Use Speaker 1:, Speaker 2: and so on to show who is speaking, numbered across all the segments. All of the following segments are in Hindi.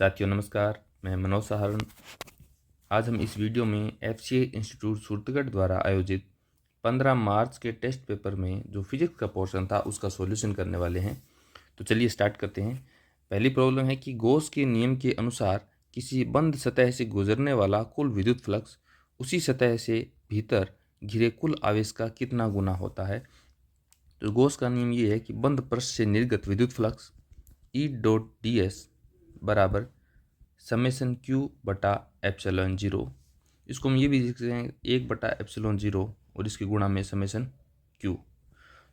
Speaker 1: साथियों नमस्कार, मैं मनोज सहारण। आज हम इस वीडियो में FCA इंस्टीट्यूट सूरतगढ़ द्वारा आयोजित 15 मार्च के टेस्ट पेपर में जो फिजिक्स का पोर्शन था उसका सॉल्यूशन करने वाले हैं। तो चलिए स्टार्ट करते हैं। पहली प्रॉब्लम है कि गॉस के नियम के अनुसार किसी बंद सतह से गुजरने वाला कुल विद्युत फ्लक्स उसी सतह से भीतर घिरे कुल आवेश का कितना गुना होता है। तो गॉस का नियम ये है कि बंद पृष्ठ से निर्गत विद्युत फ्लक्स E.ds बराबर समेसन Q बटा एप्सिलॉन 0। इसको हम ये भी लिख सकते हैं 1 बटा एप्सिलॉन 0 और इसके गुणा में समेसन Q।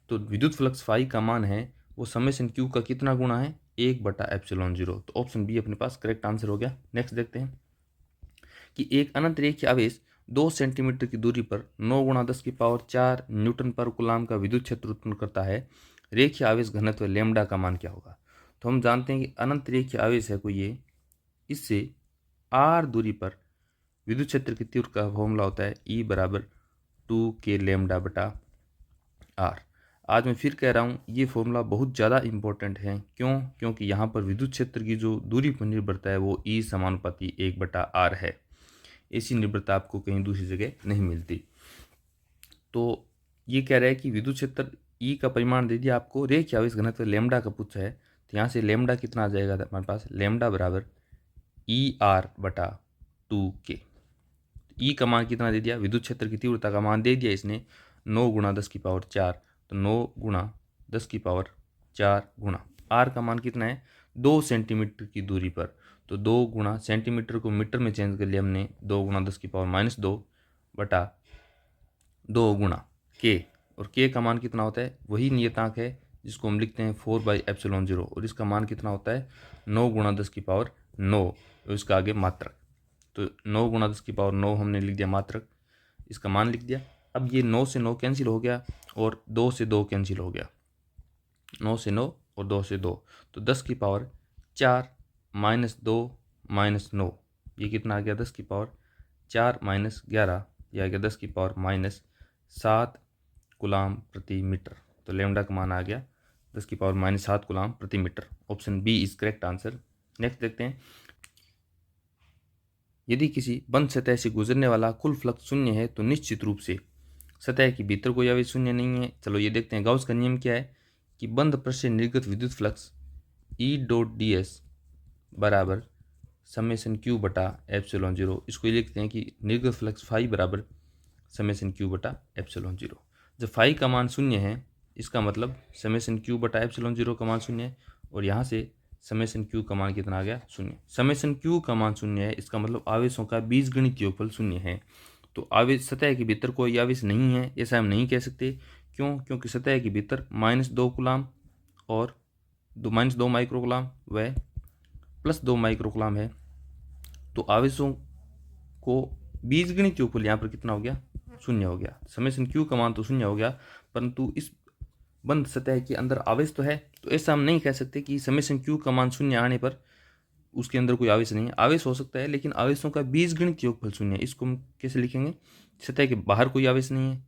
Speaker 1: तो विद्युत फ्लक्स फाई का मान है वो समेसन Q का कितना गुणा है, 1 बटा एप्सिलॉन 0। तो ऑप्शन बी अपने पास करेक्ट आंसर हो गया। नेक्स्ट देखते हैं कि एक अनंत रेखीय आवेश 2 सेंटीमीटर की दूरी पर 9 गुणा 10 की पावर 4 न्यूटन पर कूलाम का विद्युत क्षेत्र उत्पन्न करता है। रेखीय आवेश घनत्व लैम्डा का मान क्या होगा। तो हम जानते हैं कि अनंत रेखीय आवेश है कोई ये, इससे r दूरी पर विद्युत क्षेत्र की तीव्रता का फॉर्मूला होता है E बराबर 2k लैम्डा बटा r। आज मैं फिर कह रहा हूँ ये फॉर्मूला बहुत ज़्यादा इंपॉर्टेंट है। क्यों? क्योंकि यहाँ पर विद्युत क्षेत्र की जो दूरी पर निर्भरता है वो E समानुपाती 1 बटा r है। ऐसी निर्भरता आपको कहीं दूसरी जगह नहीं मिलती। तो ये कह रहा है कि विद्युत क्षेत्र E का परिमाण दे दिया आपको, रेखीय आवेश घनत्व लैम्डा का पूछा है। तो यहाँ से लैम्डा कितना आ जाएगा हमारे पास, लैम्डा बराबर ER बटा 2k। E का मान कितना दे दिया, विद्युत क्षेत्र की तीव्रता का मान दे दिया इसने 9 गुणा 10 की पावर 4। तो 9 गुणा 10 की पावर 4 गुणा R का मान कितना है 2 सेंटीमीटर की दूरी पर। तो 2 गुणा सेंटीमीटर को मीटर में चेंज कर लिया हमने, 2 गुणा 10 की पावर -2 बटा 2 गुणा K। और K का मान कितना होता है, वही नियतांक है जिसको हम लिखते हैं 4/ε0। और इसका मान कितना होता है 9 गुणा 10 की पावर 9 और इसका आगे मात्रक। तो 9 गुणा 10 की पावर 9 हमने लिख दिया मात्रक, इसका मान लिख दिया। अब ये 9 से 9 कैंसिल हो गया और 2 से 2 कैंसिल हो गया, 9 से 9 और 2 से 2। तो 10 की पावर 4 -2 -9 ये कितना आ गया, 10 की पावर 4 -11 ये आ गया 10 की पावर -7 कूलाम प्रति मीटर। तो लैम्डा का मान आ गया 10 की पावर -7 कूलाम प्रति metre. Option B is correct answer. Next देखते हैं, यदि किसी बंद सतह से गुजरने वाला कुल फ्लक्स शून्य है तो निश्चित रूप से सतह के भीतर कोई आवेश शून्य नहीं है। चलो ये देखते हैं, गाउस का नियम क्या है कि बंद पृष्ठ से निर्गत विद्युत फ्लक्स E.ds बराबर समेसन Q बटा एप्सिलॉन 0। इसको ये लिखते हैं कि निर्गत फ्लक्स फाई बराबर समेसन Q बटा एप्सिलॉन 0। जब फाई का मान शून्य है इसका मतलब समेसन Q बटा एप्सिलॉन 0 का मान शून्य है। और यहाँ से समेसन Q का मान कितना आ गया, शून्य। समेसन Q का मान शून्य है इसका मतलब आवेशों का बीजगणित योगफल शून्य है। तो आवेश सतह के भीतर कोई आवेश नहीं है ऐसा हम नहीं कह सकते। क्यों? क्योंकि सतह के भीतर -2 कूलाम और -2 माइक्रो कूलाम व +2 माइक्रो कूलाम है। तो आवेशों को बीजगणित योगफल यहाँ पर कितना हो गया, शून्य हो गया। समेसन Q का मान तो शून्य हो गया, परंतु इस बंद सतह के अंदर आवेश तो है। तो ऐसा हम नहीं कह सकते कि समेसन Q का मान शून्य आने पर उसके अंदर कोई आवेश नहीं है। आवेश हो सकता है लेकिन आवेशों का बीजगणित योगफल शून्य है। इसको हम कैसे लिखेंगे, सतह के बाहर कोई आवेश नहीं है,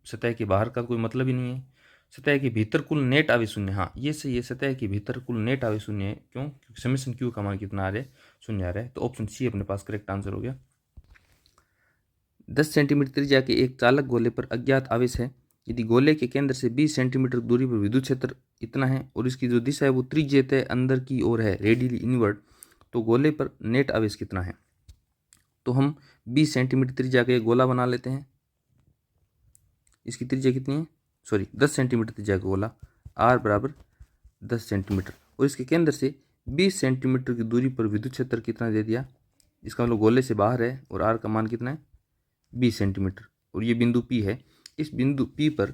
Speaker 1: सतह के बाहर का कोई मतलब ही नहीं है। सतह के भीतर कुल नेट आवेश शून्य, हाँ ये सही है, सतह के भीतर कुल नेट आवेश शून्य है। क्यों? क्योंकि समेसन Q का मान कितना आ रहा है, शून्य आ रहा है। तो ऑप्शन सी अपने पास करेक्ट आंसर हो गया। 10 सेंटीमीटर त्रिज्या के एक चालक गोले पर अज्ञात आवेश है। यदि गोले के केंद्र से 20 सेंटीमीटर दूरी पर विद्युत क्षेत्र इतना है और इसकी जो दिशा है वो त्रिज्यतः अंदर की ओर है, रेडियली इनवर्ड, तो गोले पर नेट आवेश कितना है। तो हम 20 सेंटीमीटर त्रिज्या का एक गोला बना लेते हैं। इसकी त्रिज्या कितनी है, सॉरी 10 सेंटीमीटर त्रिज्या का गोला, r बराबर 10 सेंटीमीटर और इसके केंद्र से 20 सेंटीमीटर की दूरी पर विद्युत क्षेत्र कितना दे दिया। इसका मतलब गोले से बाहर है और r का मान कितना है 20 सेंटीमीटर और ये बिंदु P है। इस बिंदु P पर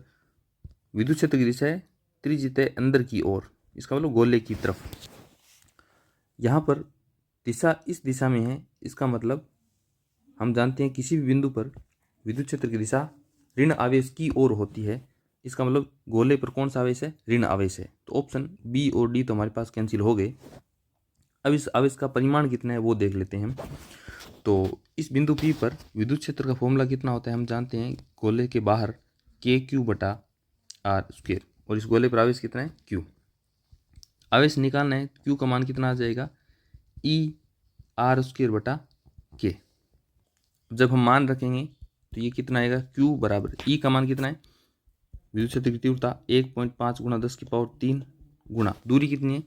Speaker 1: विद्युत क्षेत्र की दिशा है त्रिज्यतः अंदर की ओर, इसका मतलब गोले की तरफ। यहाँ पर दिशा इस दिशा में है, इसका मतलब हम जानते हैं किसी भी बिंदु पर विद्युत क्षेत्र की दिशा ऋण आवेश की ओर होती है। इसका मतलब गोले पर कौन सा आवेश है, ऋण आवेश है। तो ऑप्शन बी और डी तो हमारे पास कैंसिल हो गए। अब इस आवेश का परिमाण कितना है वो देख लेते हैं हम। तो इस बिंदु P पर विद्युत क्षेत्र का फॉर्मूला कितना होता है हम जानते हैं, गोले के बाहर KQ बटा R² और इस गोले पर आवेश कितना है Q। आवेश निकालना है, Q का मान कितना आ जाएगा E आर स्क्वायर बटा के। जब हम मान रखेंगे तो ये कितना आएगा, क्यू बराबर ई का मान कितना है, विद्युत क्षेत्र की तीव्रता 1.5 गुणा 10⁻³ गुणा दूरी कितनी है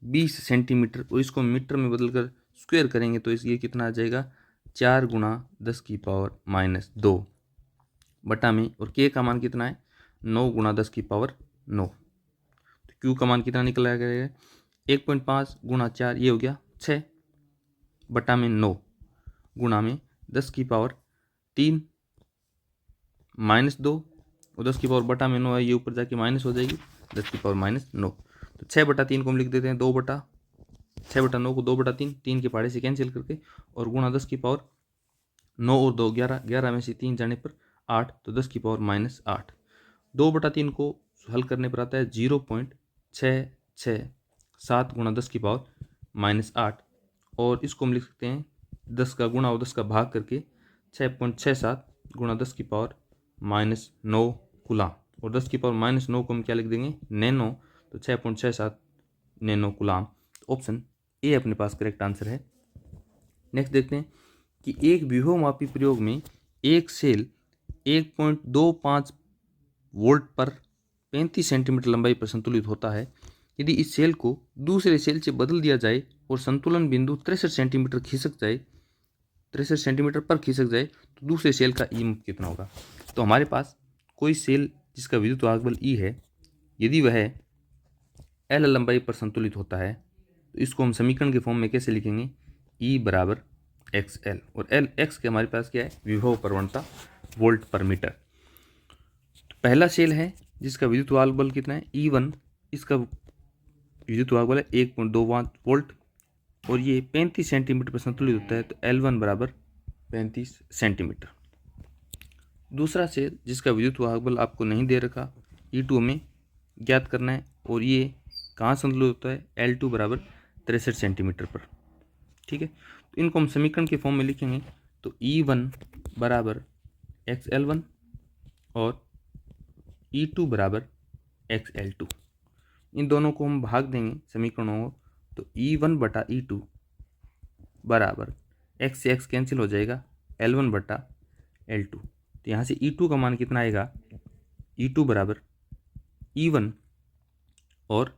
Speaker 1: 20 सेंटीमीटर, और इसको मीटर में बदलकर स्क्वायर करेंगे तो ये कितना आ जाएगा 4 गुणा 10⁻⁻2 बटा में, और के का मान कितना है 9 गुणा 10⁻9। तो क्यू का मान कितना निकल आएगा 1.5 गुणा 4 ये हो गया 6 बटा में 9 गुणा में 10⁻³ -2, और 10 की पावर बटा में 9 है, ये ऊपर जाके माइनस हो जाएगी 10⁻−9। तो 6/3 को हम लिख देते हैं 6/9 को 2/3, 3 के पहाड़े से कैंसिल करके, और गुणा 10⁻9 और 2 11, 11 में से 3 जाने पर 8, तो 10⁻−8। 2/3 को हल करने पर आता है 0.667 गुणा 10⁻−8, और इसको हम लिख सकते हैं 10 का गुणा और 10 का भाग करके 6.67 गुणा 10⁻−9 कूलाम, और 10⁻−9 को हम क्या लिख देंगे नैनो, तो 6.67 नैनो कूलाम। ऑप्शन ए अपने पास करेक्ट आंसर है। नेक्स्ट देखते हैं कि एक विभवमापी प्रयोग में एक सेल 1.25 वोल्ट पर 35 सेंटीमीटर लंबाई पर संतुलित होता है। यदि इस सेल को दूसरे सेल से बदल दिया जाए और संतुलन बिंदु 63 सेंटीमीटर पर खिसक जाए तो दूसरे सेल का ईएमएफ कितना होगा। तो हमारे पास कोई सेल जिसका विद्युत वाहक बल ई है, यदि वह एल लंबाई पर संतुलित होता है तो इसको हम समीकरण के फॉर्म में कैसे लिखेंगे, ई बराबर एक्स एल, और एल एक्स के हमारे पास क्या है विभव प्रवणता वोल्ट पर मीटर। तो पहला सेल है जिसका विद्युत वाहक बल कितना है E1, इसका विद्युत वाहक बल है 1.25 वोल्ट, और ये 35 सेंटीमीटर पर संतुलित होता है, तो L1 बराबर 35 सेंटीमीटर। दूसरा सेल जिसका विद्युत वाहक बल आपको नहीं दे रखा, E2 में ज्ञात करना है, और ये कहाँ संतुलित होता है L2 बराबर 63 सेंटीमीटर पर। ठीक है, तो इनको हम समीकरण के फॉर्म में लिखेंगे, तो E1 बराबर XL1 और E2 बराबर XL2। इन दोनों को हम भाग देंगे समीकरणों को, तो E1 बटा E2 बराबर x से x कैंसिल हो जाएगा L1 बटा L2। तो यहाँ से E2 का मान कितना आएगा, E2 बराबर E1 और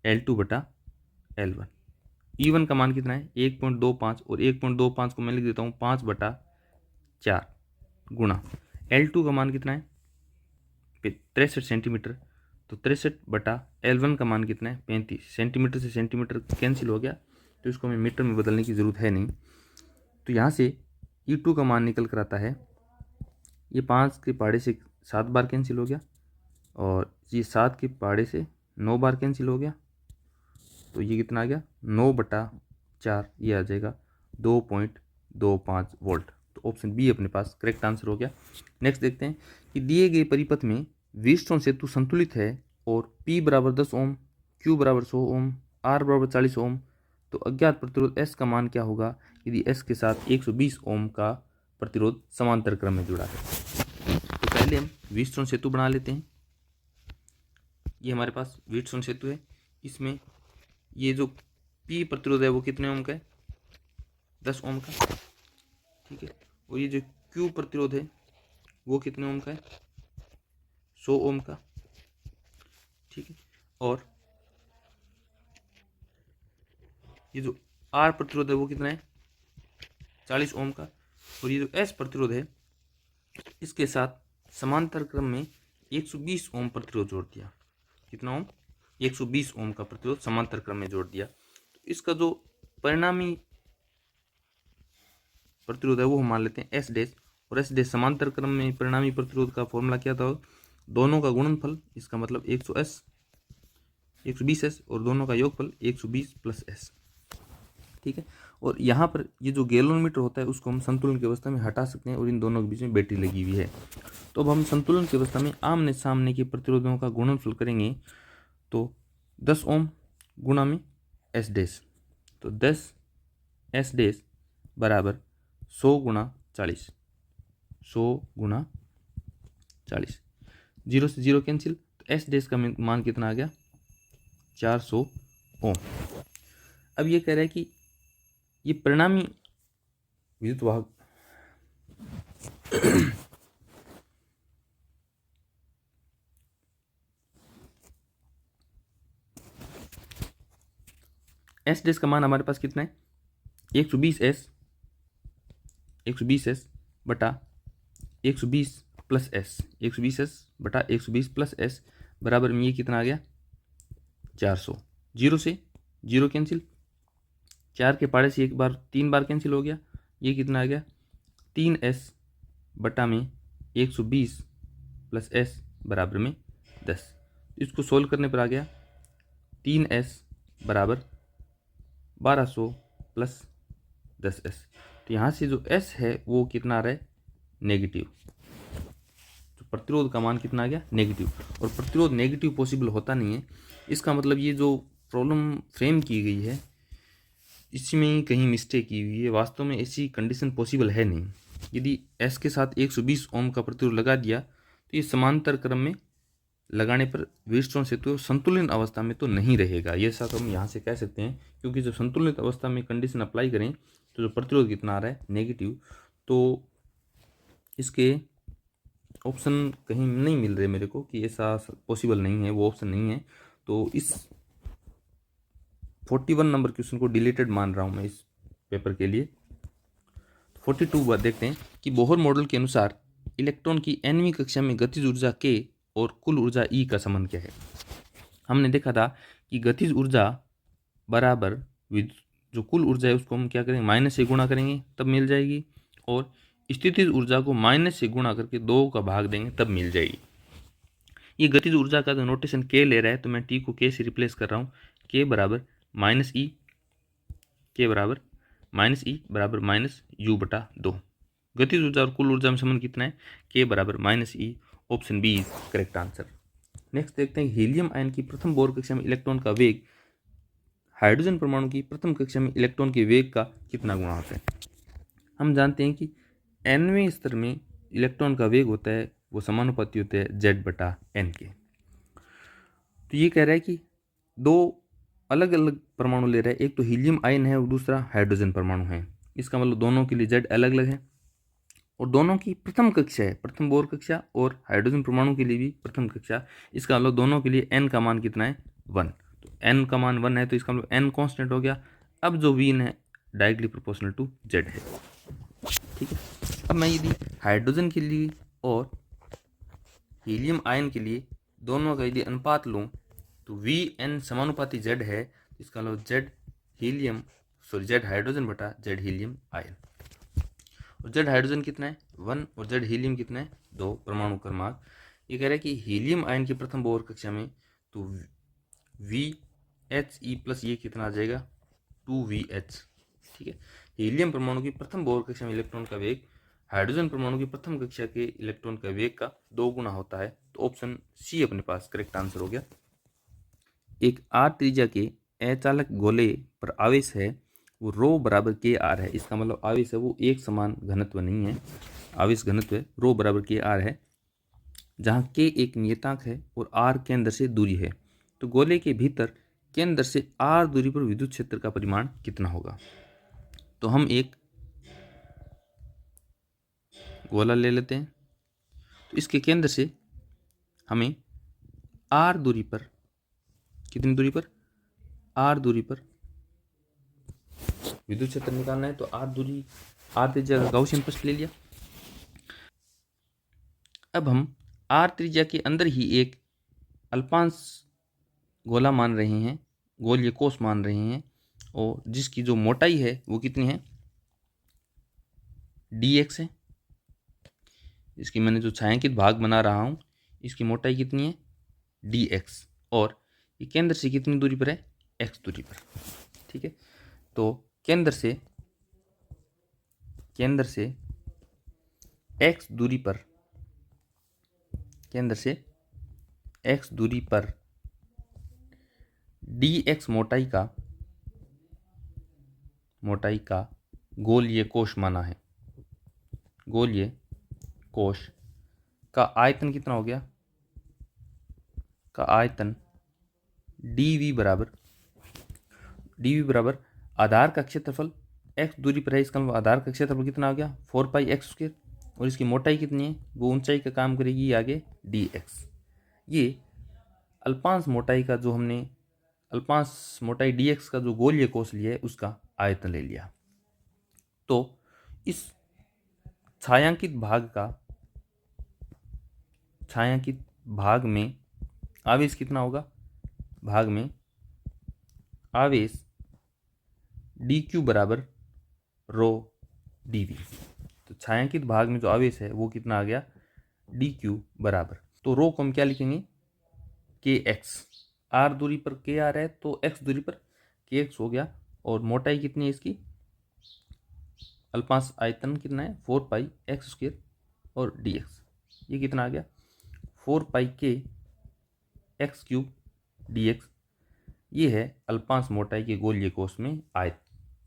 Speaker 1: L2 बटा L1। E1 का मान कितना है 1.25, और 1.25 को मैं लिख देता हूँ 5/4 गुणा L2 का मान कितना है 63 सेंटीमीटर, तो 63/L1 का मान कितना है 35। सेंटीमीटर से सेंटीमीटर कैंसिल हो गया, तो इसको हमें मीटर में बदलने की ज़रूरत है नहीं। तो यहाँ से E2 का मान निकल कर आता है, ये 5 के पहाड़े से 7 बार कैंसिल हो गया, और ये 7 के पहाड़े से 9 बार कैंसिल हो गया, तो ये कितना आ गया 9/4, ये आ जाएगा 2.25 वोल्ट। तो ऑप्शन बी अपने पास करेक्ट आंसर हो गया। नेक्स्ट देखते हैं कि दिए गए परिपथ में व्हीटस्टोन सेतु संतुलित है और P बराबर 10 ओम, Q बराबर 100 ओम, R बराबर 40 ओम, तो अज्ञात प्रतिरोध S का मान क्या होगा यदि S के साथ 120 ओम का प्रतिरोध समांतर क्रम में जुड़ा है। तो पहले हम व्हीटस्टोन सेतु बना लेते हैं। ये हमारे पास व्हीटस्टोन सेतु है, इसमें ये जो P प्रतिरोध है वो कितने ओम का है 10 ओम का। ठीक है, और ये जो Q प्रतिरोध है वो कितने ओम का है 100 ओम का। ठीक है, और ये जो R प्रतिरोध है वो कितना है 40 ओम का, और ये जो S प्रतिरोध है इसके साथ समांतर क्रम में 120 ओम प्रतिरोध जोड़ दिया। कितना ओम 120 ओम का प्रतिरोध समांतर क्रम में जोड़ दिया। तो इसका जो परिणामी प्रतिरोध है वो हम मान लेते हैं S डैश, और S डैश समांतर क्रम में परिणामी प्रतिरोध का फॉर्मूला क्या था, दोनों का गुणनफल, इसका मतलब 120S और दोनों का योगफल 120 + S। ठीक है, और यहाँ पर ये जो गैलोमीटर होता है उसको हम संतुलन की अवस्था में हटा सकते हैं, और इन दोनों के बीच में बैटरी लगी हुई है। तो अब हम संतुलन की अवस्था में आमने सामने के प्रतिरोधों का गुणनफल करेंगे, तो 10 ओम गुणा में S डैश, तो 10 S डैश बराबर 100 गुणा 40, 100 गुणा 40, 0 से 0 कैंसिल, तो S डैश का मान कितना आ गया 400 ओम। अब ये कह रहा है कि ये परिणामी विद्युत वाहक एस डेस का मान हमारे पास कितना है 120 एस बटा 120 प्लस एस 120 बटा 120 प्लस एस बराबर में ये कितना आ गया 400। जीरो से जीरो कैंसिल, 4 के पाड़े से एक बार 3 बार कैंसिल हो गया, ये कितना आ गया 3s बटा में 120 प्लस s बराबर में 10। इसको सोल्व करने पर आ गया 3s बराबर 1200 प्लस 10s। तो यहाँ से जो s है वो कितना आ रहा है नेगेटिव। तो प्रतिरोध का मान कितना आ गया नेगेटिव, और प्रतिरोध नेगेटिव पॉसिबल होता नहीं है। इसका मतलब ये जो प्रॉब्लम फ्रेम की गई है इसमें कहीं मिस्टेक की हुई है, वास्तव में ऐसी कंडीशन पॉसिबल है नहीं। यदि S के साथ 120 ओम का प्रतिरोध लगा दिया तो ये समांतर क्रम में लगाने पर व्हीटस्टोन सेतु संतुलित अवस्था में तो नहीं रहेगा, ये ऐसा तो हम यहाँ से कह सकते हैं। क्योंकि जब संतुलित अवस्था में कंडीशन अप्लाई करें तो जो प्रतिरोध कितना आ रहा है नेगेटिव, तो इसके ऑप्शन कहीं नहीं मिल रहे मेरे को कि ऐसा पॉसिबल नहीं है, वो ऑप्शन नहीं है। तो इस 41 नंबर क्वेश्चन को डिलीटेड मान रहा हूँ मैं इस पेपर के लिए। 42 बात देखते हैं कि बोहर मॉडल के अनुसार इलेक्ट्रॉन की nवीं कक्षा में गतिज ऊर्जा k और कुल ऊर्जा E का संबंध क्या है। हमने देखा था कि गतिज ऊर्जा बराबर जो कुल ऊर्जा है उसको हम क्या करेंगे माइनस से गुणा करेंगे तब मिल जाएगी, और स्थितिज ऊर्जा को माइनस से गुणा करके 2 का भाग देंगे तब मिल जाएगी। ये गतिज ऊर्जा का जो नोटेशन k ले रहा है तो मैं t को k से रिप्लेस कर रहा हूँ। k बराबर माइनस ई, के बराबर माइनस ई बराबर माइनस यू बटा 2। गतिज ऊर्जा और कुल ऊर्जा में संबंध कितना है के बराबर minus E. Option B is correct answer. Next देखते हैं हीलियम आयन की प्रथम बोर कक्षा में इलेक्ट्रॉन का वेग हाइड्रोजन परमाणु की प्रथम कक्षा में इलेक्ट्रॉन के वेग का कितना गुना होता है। हम जानते हैं कि nवें स्तर में इलेक्ट्रॉन का वेग होता है वो समानुपाती होता है z बटा n के। तो ये कह रहा है कि दो अलग अलग परमाणु ले रहा है, एक तो हीलियम आयन है और दूसरा हाइड्रोजन परमाणु है। इसका मतलब दोनों के लिए z अलग अलग है और दोनों की प्रथम कक्षा है, प्रथम बोर कक्षा, और हाइड्रोजन परमाणु के लिए भी प्रथम कक्षा। इसका मतलब दोनों के लिए n का मान कितना है 1। तो n का मान 1 है तो इसका मतलब n कांस्टेंट हो गया। अब जो v है डायरेक्टली प्रोपोर्शनल टू z है, ठीक है। अब मैं यदि हाइड्रोजन के लिए और हीलियम आयन के लिए दोनों का यदि अनुपात लूँ तो वी एन समानुपाती जेड है, इसका मतलब जेड हाइड्रोजन बटा जेड हीलियम आयन। और जेड हाइड्रोजन कितना है 1 और जेड हीलियम कितना है 2 परमाणु क्रमांक। ये कह रहा है कि हीलियम आयन की प्रथम बोर कक्षा में तो वी एच ई प्लस ये कितना आ जाएगा 2VH, ठीक है। हीलियम परमाणु की प्रथम बोर कक्षा में इलेक्ट्रॉन का वेग हाइड्रोजन परमाणु की प्रथम कक्षा के इलेक्ट्रॉन का वेग का 2 गुना होता है। तो ऑप्शन सी अपने पास करेक्ट आंसर हो गया। एक आर त्रिज्या के अचालक गोले पर आवेश है वो रो बराबर के आर है। इसका मतलब आवेश है वो एक समान घनत्व नहीं है, आवेश घनत्व है रो बराबर के आर है, जहाँ के एक नियतांक है और आर केंद्र से दूरी है। तो गोले के भीतर केंद्र से आर दूरी पर विद्युत क्षेत्र का परिमाण कितना होगा। तो हम एक गोला ले लेते हैं, तो इसके केंद्र से हमें आर दूरी पर, कितनी दूरी पर आर दूरी पर विद्युत क्षेत्र निकालना है। तो आर दूरी, आर त्रिज्या का गाउसियन फर्स्ट ले लिया। अब हम आर त्रिज्या के अंदर ही एक अल्पांश गोला मान रहे हैं, गोलीय कोष मान रहे हैं, और जिसकी जो मोटाई है वो कितनी है dx है। इसकी मैंने जो छायांकित भाग बना रहा हूँ इसकी मोटाई कितनी है dx, और ये केंद्र से कितनी दूरी पर है x दूरी पर, ठीक है। तो केंद्र से x दूरी पर, केंद्र से x दूरी पर dx मोटाई का गोलीय कोष माना है। गोलीय कोष का आयतन कितना हो गया, का आयतन dv बराबर आधार का क्षेत्रफल x दूरी पर है, इसका मतलब आधार का क्षेत्रफल कितना आ गया 4πx², और इसकी मोटाई कितनी है, वो ऊंचाई का काम करेगी आगे dx। ये अल्पांश मोटाई का जो हमने अल्पांश मोटाई dx का जो गोलीय कोश लिया है उसका आयतन ले लिया। तो इस छायांकित भाग में आवेश कितना होगा, भाग में आवेश dq बराबर रो dv। तो छायांकित भाग में जो आवेश है वो कितना आ गया dq बराबर, तो रो को हम क्या लिखेंगे kx, r दूरी पर k आ रहा है तो x दूरी पर kx हो गया, और मोटाई कितनी है इसकी, अल्पांश आयतन कितना है 4πx² और dx, ये कितना आ गया 4πk(x³ dx। ये है अल्पांश मोटाई के गोलीय कोश में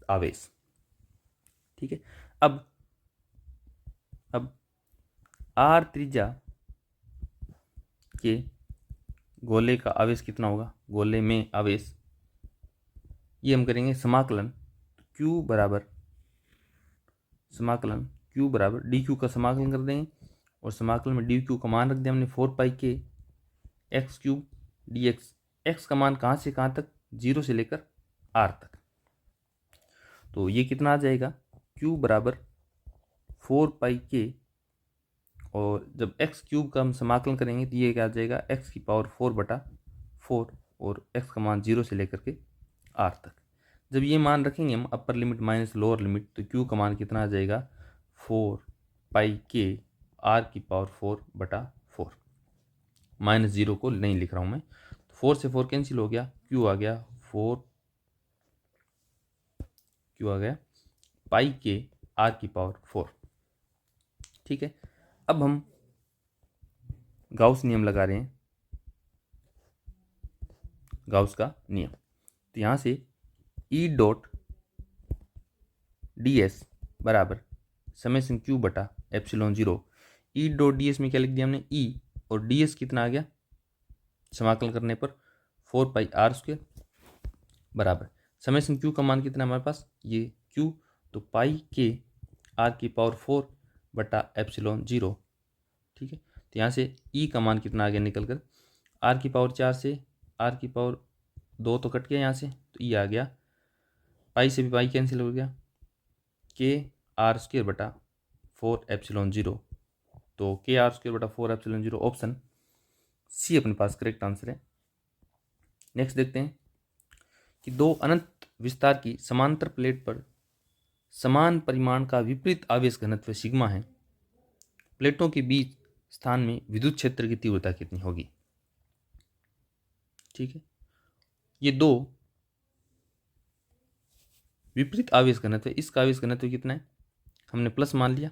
Speaker 1: आवेश। ठीक है, अब r त्रिज्या के गोले का आवेश कितना होगा, गोले में आवेश, ये हम करेंगे समाकलन q बराबर dq का समाकलन कर देंगे, और समाकलन में dq का मान रख दिया हमने 4πk(x³ dx। x का मान कहाँ से कहाँ तक, 0 से लेकर r तक, तो ये कितना आ जाएगा q बराबर 4πk, और जब x³ का हम समाकलन करेंगे तो ये क्या आ जाएगा x⁴/4, और x का मान 0 से लेकर के r तक। जब ये मान रखेंगे हम upper limit minus lower limit, तो q का मान कितना आ जाएगा 4πk r⁴/4, -0 को नहीं लिख रहा हूँ मैं, 4 से 4 कैंसिल हो गया, q आ गया πk r⁴। ठीक है, अब हम गाउस नियम लगा रहे हैं, गाउस का नियम। तो यहाँ से E.ds बराबर समेशन q/ε0। E.ds में क्या लिख दिया हमने E, और ds कितना आ गया समाकलन करने पर 4πr² बराबर समेशन q का मान कितना है हमारे पास, ये q, तो πk r⁴/ε0। ठीक है, तो यहाँ से E का मान कितना आ गया निकल कर, r⁴ से r⁴ 2 तो कट गया यहाँ से, तो E आ गया, पाई से भी पाई कैंसिल हो गया, k r²/4ε0, तो k r²/4ε0 ऑप्शन सी अपने पास करेक्ट आंसर है। नेक्स्ट देखते हैं कि दो अनंत विस्तार की समांतर प्लेट पर समान परिमाण का विपरीत आवेश घनत्व सिग्मा है, प्लेटों के बीच स्थान में विद्युत क्षेत्र की तीव्रता कितनी होगी। ठीक है, ये दो विपरीत आवेश घनत्व, इसका आवेश घनत्व कितना है हमने प्लस मान लिया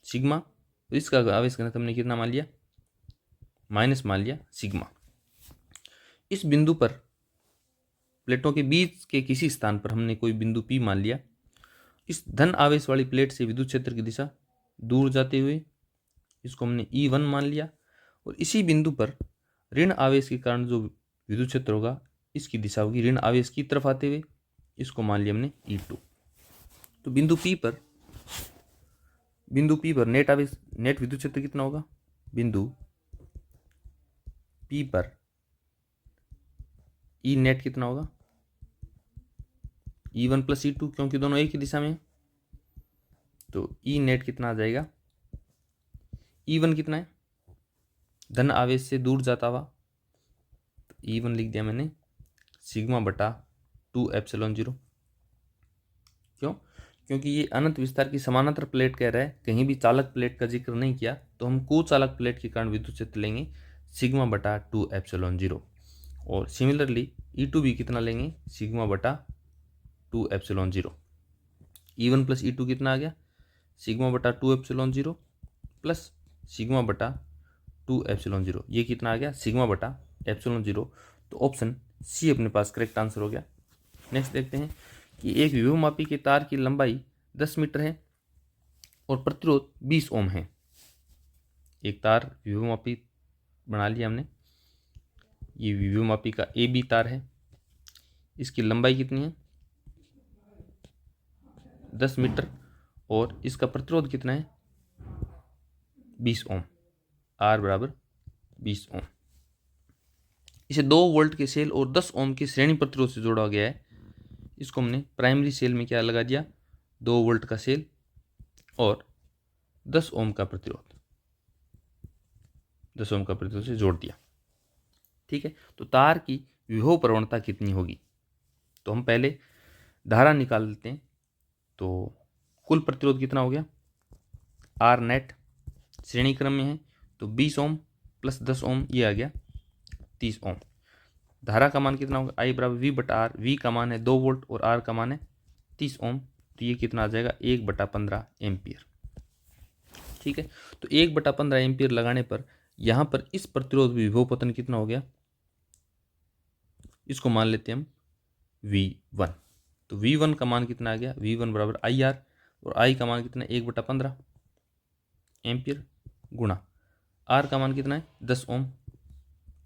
Speaker 1: सिग्मा, और इसका आवेश घनत्व हमने कितना मान लिया माइनस मान लिया सिग्मा। इस बिंदु पर प्लेटों के बीच के किसी स्थान पर हमने कोई बिंदु P मान लिया, इस धन आवेश वाली प्लेट से विद्युत क्षेत्र की दिशा दूर जाते हुए इसको हमने E1 मान लिया, और इसी बिंदु पर ऋण आवेश के कारण जो विद्युत क्षेत्र होगा इसकी दिशा होगी ऋण आवेश की तरफ आते हुए, इसको मान लिया हमने E2। तो बिंदु P पर नेट विद्युत क्षेत्र कितना होगा, बिंदु P पर E नेट कितना होगा E1 + E2, क्योंकि दोनों एक ही दिशा में है, तो E नेट कितना आ जाएगा, E1 कितना है धन आवेश से दूर जाता हुआ, तो E1 लिख दिया मैंने σ/2ε0। क्यों, क्योंकि ये अनंत विस्तार की समानांतर प्लेट कह रहा है, कहीं भी चालक प्लेट का जिक्र नहीं किया, तो हम कुचालक प्लेट के कारण विद्युत क्षेत्र लेंगे σ/2ε0, और सिमिलरली E2 भी कितना लेंगे σ/2ε0। E1 + E2 कितना आ गया σ/2ε0 प्लस σ/2ε0, ये कितना आ गया σ/ε0। तो ऑप्शन सी अपने पास करेक्ट आंसर हो गया। नेक्स्ट देखते हैं कि एक विभवमापी के तार की लंबाई 10 मीटर है और प्रतिरोध 20 ओम है। एक तार विभवमापी बना लिया हमने, ये विभवमापी का AB तार है, इसकी लंबाई कितनी है 10 मीटर और इसका प्रतिरोध कितना है 20 ओम, R बराबर 20 ओम। इसे 2 वोल्ट के सेल और 10 ओम के श्रेणी प्रतिरोध से जोड़ा गया है। इसको हमने प्राइमरी सेल में क्या लगा दिया, 2 वोल्ट का सेल और 10 ओम का प्रतिरोध, 10 ओम का प्रतिरोध से जोड़ दिया। ठीक है, तो तार की विभव प्रवणता कितनी होगी, तो हम पहले धारा निकाल लेते हैं। तो कुल प्रतिरोध कितना हो गया, आर नेट श्रेणी क्रम में है तो 20 ओम प्लस 10 ओम, ये आ गया 30 ओम। धारा का मान कितना होगा, आई बराबर वी बटा आर, वी का मान है 2 वोल्ट और आर का मान है 30 ओम, तो ये कितना आ जाएगा 1/15 एम्पियर। ठीक है, तो 1/15 एम्पियर लगाने पर यहाँ पर इस प्रतिरोध विभव पतन कितना हो गया, इसको मान लेते हैं हम V1। तो V1 का मान कितना आ गया, V1 बराबर IR, और I का मान कितना है 1/15 एम्पियर गुणा R का मान कितना है 10 ओम।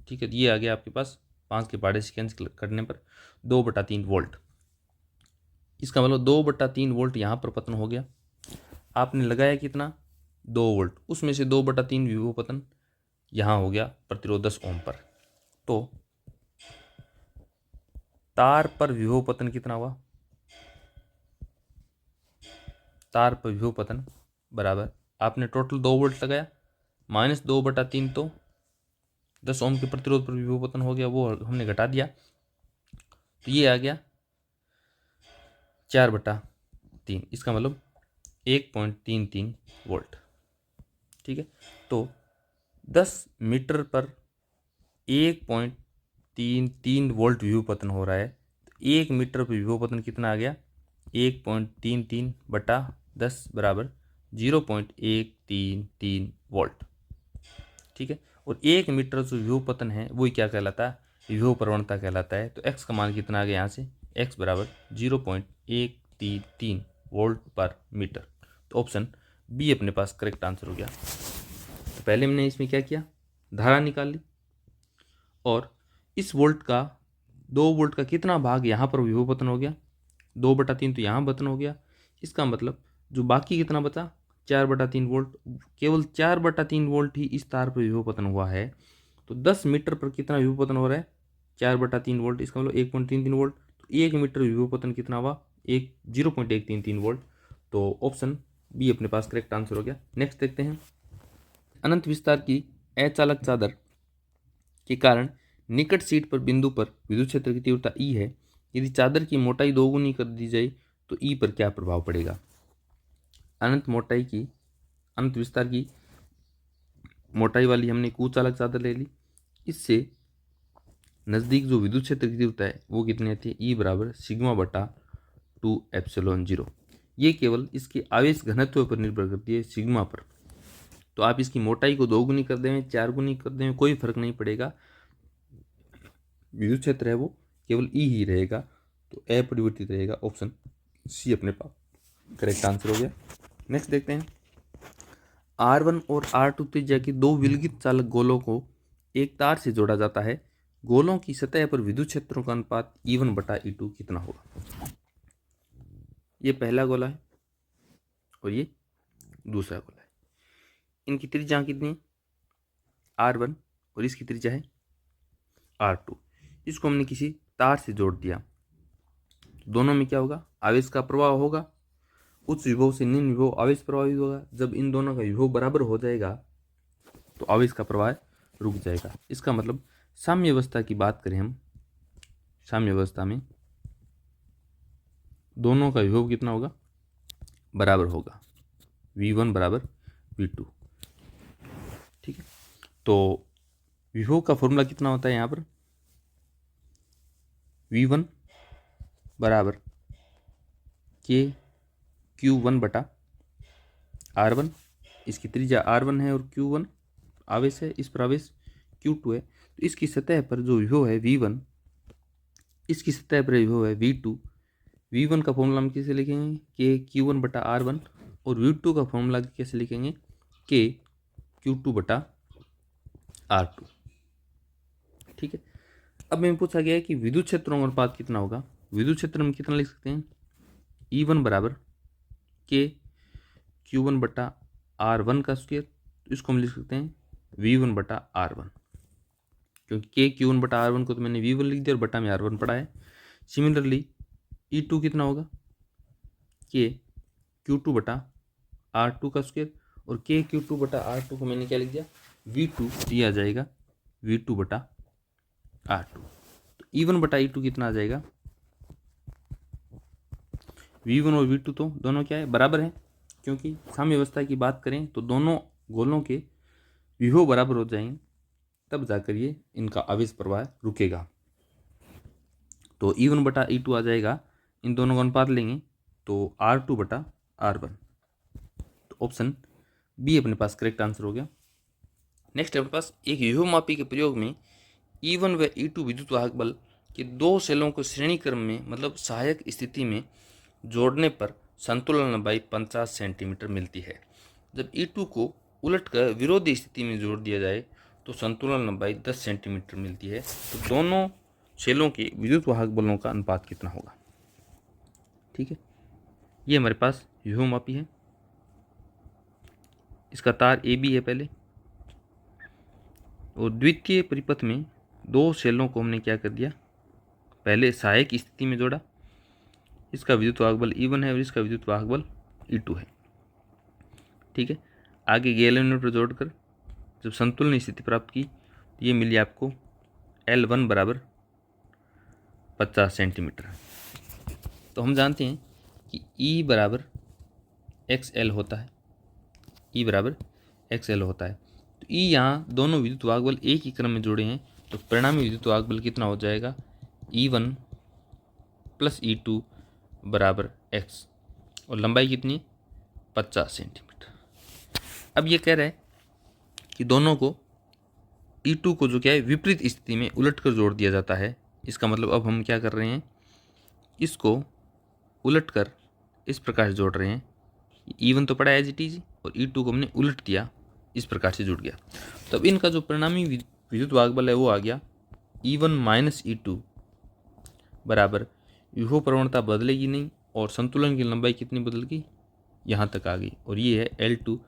Speaker 1: ठीक है, ये आ गया आपके पास 5 के पहाड़े से कैंसिल करने पर 2/3 वोल्ट। इसका मतलब 2/3 वोल्ट यहाँ पर पतन हो गया। आपने लगाया कितना 2 वोल्ट, उसमें से 2/3 विभव पतन यहाँ हो गया प्रतिरोध 10 ओम पर। तो तार पर विभव पतन कितना हुआ, तार पर विभव पतन बराबर आपने टोटल 2 वोल्ट लगाया माइनस 2/3, तो 10 ओम के प्रतिरोध पर विभव पतन हो गया, वो हमने घटा दिया, तो ये आ गया 4/3। इसका मतलब 1.33 वोल्ट। ठीक है, तो 10 मीटर पर 1.33 वोल्ट विभव पतन हो रहा है, तो 1 मीटर पर विभव पतन कितना आ गया 1.33/10 बराबर 0.133 वोल्ट। ठीक है, और 1 मीटर जो विभव पतन है वही क्या कहलाता है, विभव प्रवणता कहलाता है। तो x का मान कितना आ गया यहाँ से, x बराबर 0.133 वोल्ट पर मीटर। तो ऑप्शन बी अपने पास करेक्ट आंसर हो गया। तो पहले हमने इसमें क्या किया, धारा निकाल ली और इस वोल्ट का 2 वोल्ट का कितना भाग यहाँ पर विभव पतन हो गया 2/3, तो यहाँ पतन हो गया। इसका मतलब जो बाकी कितना बचा 4/3 वोल्ट, केवल 4/3 वोल्ट ही इस तार पर विभव पतन हुआ है। तो 10 मीटर पर कितना विभव पतन हो रहा है 4/3 वोल्ट, इसका मतलब 1.33 वोल्ट। तो 1 मीटर विभव पतन कितना हुआ 0.133 वोल्ट। तो ऑप्शन बी अपने पास करेक्ट आंसर हो गया। नेक्स्ट देखते हैं, अनंत विस्तार की अचालक चादर के कारण निकट सीट पर बिंदु पर विद्युत क्षेत्र की तीव्रता E है। यदि चादर की मोटाई 2 गुनी कर दी जाए तो E पर क्या प्रभाव पड़ेगा। अनंत विस्तार की मोटाई वाली हमने कुचालक चादर ले ली, इससे नज़दीक जो विद्युत क्षेत्र की तीव्रता है वो कितनी आती है, E बराबर σ/2 ε0। ये केवल इसके आवेश घनत्व पर निर्भर करती है, सिग्मा पर। तो आप इसकी मोटाई को 2 गुनी कर दें 4 गुनी कर दें कोई फर्क नहीं पड़ेगा, विद्युत क्षेत्र है वो केवल E ही रहेगा, तो अपरिवर्तित रहेगा। ऑप्शन सी अपने पास करेक्ट आंसर हो गया। नेक्स्ट देखते हैं, R1 और R2 त्रिज्या की 2 विलगित चालक गोलों को एक तार से जोड़ा जाता है। गोलों की सतह पर विद्युत क्षेत्रों का अनुपात E1/E2 कितना होगा। ये पहला गोला है और ये दूसरा गोला है। इनकी त्रिज्या कितनी है R1 और इसकी त्रिज्या है R2। इसको हमने किसी तार से जोड़ दिया, दोनों में क्या होगा, आवेश का प्रवाह होगा। उच्च विभव से निम्न विभव आवेश प्रवाहित होगा। जब इन दोनों का विभव बराबर हो जाएगा तो आवेश का प्रवाह रुक जाएगा। इसका मतलब साम्य अवस्था की बात करें हम, साम्य अवस्था में दोनों का विभव कितना होगा, बराबर होगा, V1 बराबर V2। ठीक है, तो विभव का फॉर्मूला कितना होता है यहाँ पर, V1 बराबर KQ1/R1। इसकी त्रिज्या R1 है और Q1 आवेश है, इस पर आवेश Q2 है। तो इसकी सतह पर जो विभव है V1, इसकी सतह पर विभव है V2। V1 का फॉर्मूला हम कैसे लिखेंगे, KQ1/R1, और V2 का फॉर्मूला कैसे लिखेंगे, KQ2/R2। ठीक है, अब मैं पूछा गया है कि विद्युत क्षेत्रों का अनुपात कितना होगा। विद्युत क्षेत्र में कितना लिख सकते हैं, E1 बराबर के Q1 बटा R1 का स्क्वायर, तो इसको हम लिख सकते हैं V1 बटा R1, क्योंकि के Q1 बटा R1 को तो मैंने V1 लिख दिया और बटा में R1 पढ़ा है। सिमिलरली E2 कितना होगा, के Q2 बटा R2 का स्क्वायर, और के Q2 बटा R2 को मैंने क्या लिख दिया, V2, ये आ जाएगा V2 बटा R2। तो E1 बटा E2 कितना आ जाएगा, V1 और V2 तो दोनों क्या है, बराबर है, क्योंकि साम्यावस्था की बात करें तो दोनों गोलों के विभव बराबर हो जाएंगे, तब जाकर ये इनका आवेश प्रवाह रुकेगा। तो E1 बटा E2 आ जाएगा, इन दोनों का अनुपात लेंगे तो R2 बटा R1। तो ऑप्शन बी अपने पास करेक्ट आंसर हो गया। नेक्स्ट अपने पास एक विभवमापी के प्रयोग में E1 व E2 विद्युत वाहक बल के दो सेलों को श्रेणी क्रम में मतलब सहायक स्थिति में जोड़ने पर संतुलन लंबाई 50 सेंटीमीटर मिलती है। जब E2 को उलटकर विरोधी स्थिति में जोड़ दिया जाए तो संतुलन लंबाई 10 सेंटीमीटर मिलती है। तो दोनों सेलों के विद्युत वाहक बलों का अनुपात कितना होगा। ठीक है, ये हमारे पास विभवमापी है, इसका तार AB है पहले, और द्वितीय परिपथ में दो सेलों को हमने क्या कर दिया, पहले सहायक स्थिति में जोड़ा, इसका विद्युत वाहक बल E1 है और इसका विद्युत वाहक बल E2 है। ठीक है, आगे गैल्वेनोमीटर जोड़कर जब संतुलन स्थिति प्राप्त की तो ये मिली आपको L1 बराबर 50 सेंटीमीटर। तो हम जानते हैं कि E बराबर XL होता है, E बराबर XL होता है। तो E यहाँ दोनों विद्युत वाहक बल एक ही क्रम में जोड़े हैं, तो परिणामी विद्युत वाहक बल कितना हो जाएगा, E1 प्लस E2 बराबर X, और लंबाई कितनी, 50 सेंटीमीटर। अब ये कह रहा है कि दोनों को E2 को जो क्या है विपरीत स्थिति में उलटकर जोड़ दिया जाता है। इसका मतलब अब हम क्या कर रहे हैं, इसको उलटकर इस प्रकार से जोड़ रहे हैं, E1 तो पड़ा एज इट इज और E2 को हमने उलट दिया, इस प्रकार से जुड़ गया। तब इनका जो परिणामी विद्युत वाहक बल है वो आ गया E1 माइनस E2 बराबर, विभव प्रवणता बदलेगी नहीं और संतुलन की लंबाई कितनी बदल गई, यहाँ तक आ गई, और ये है L2,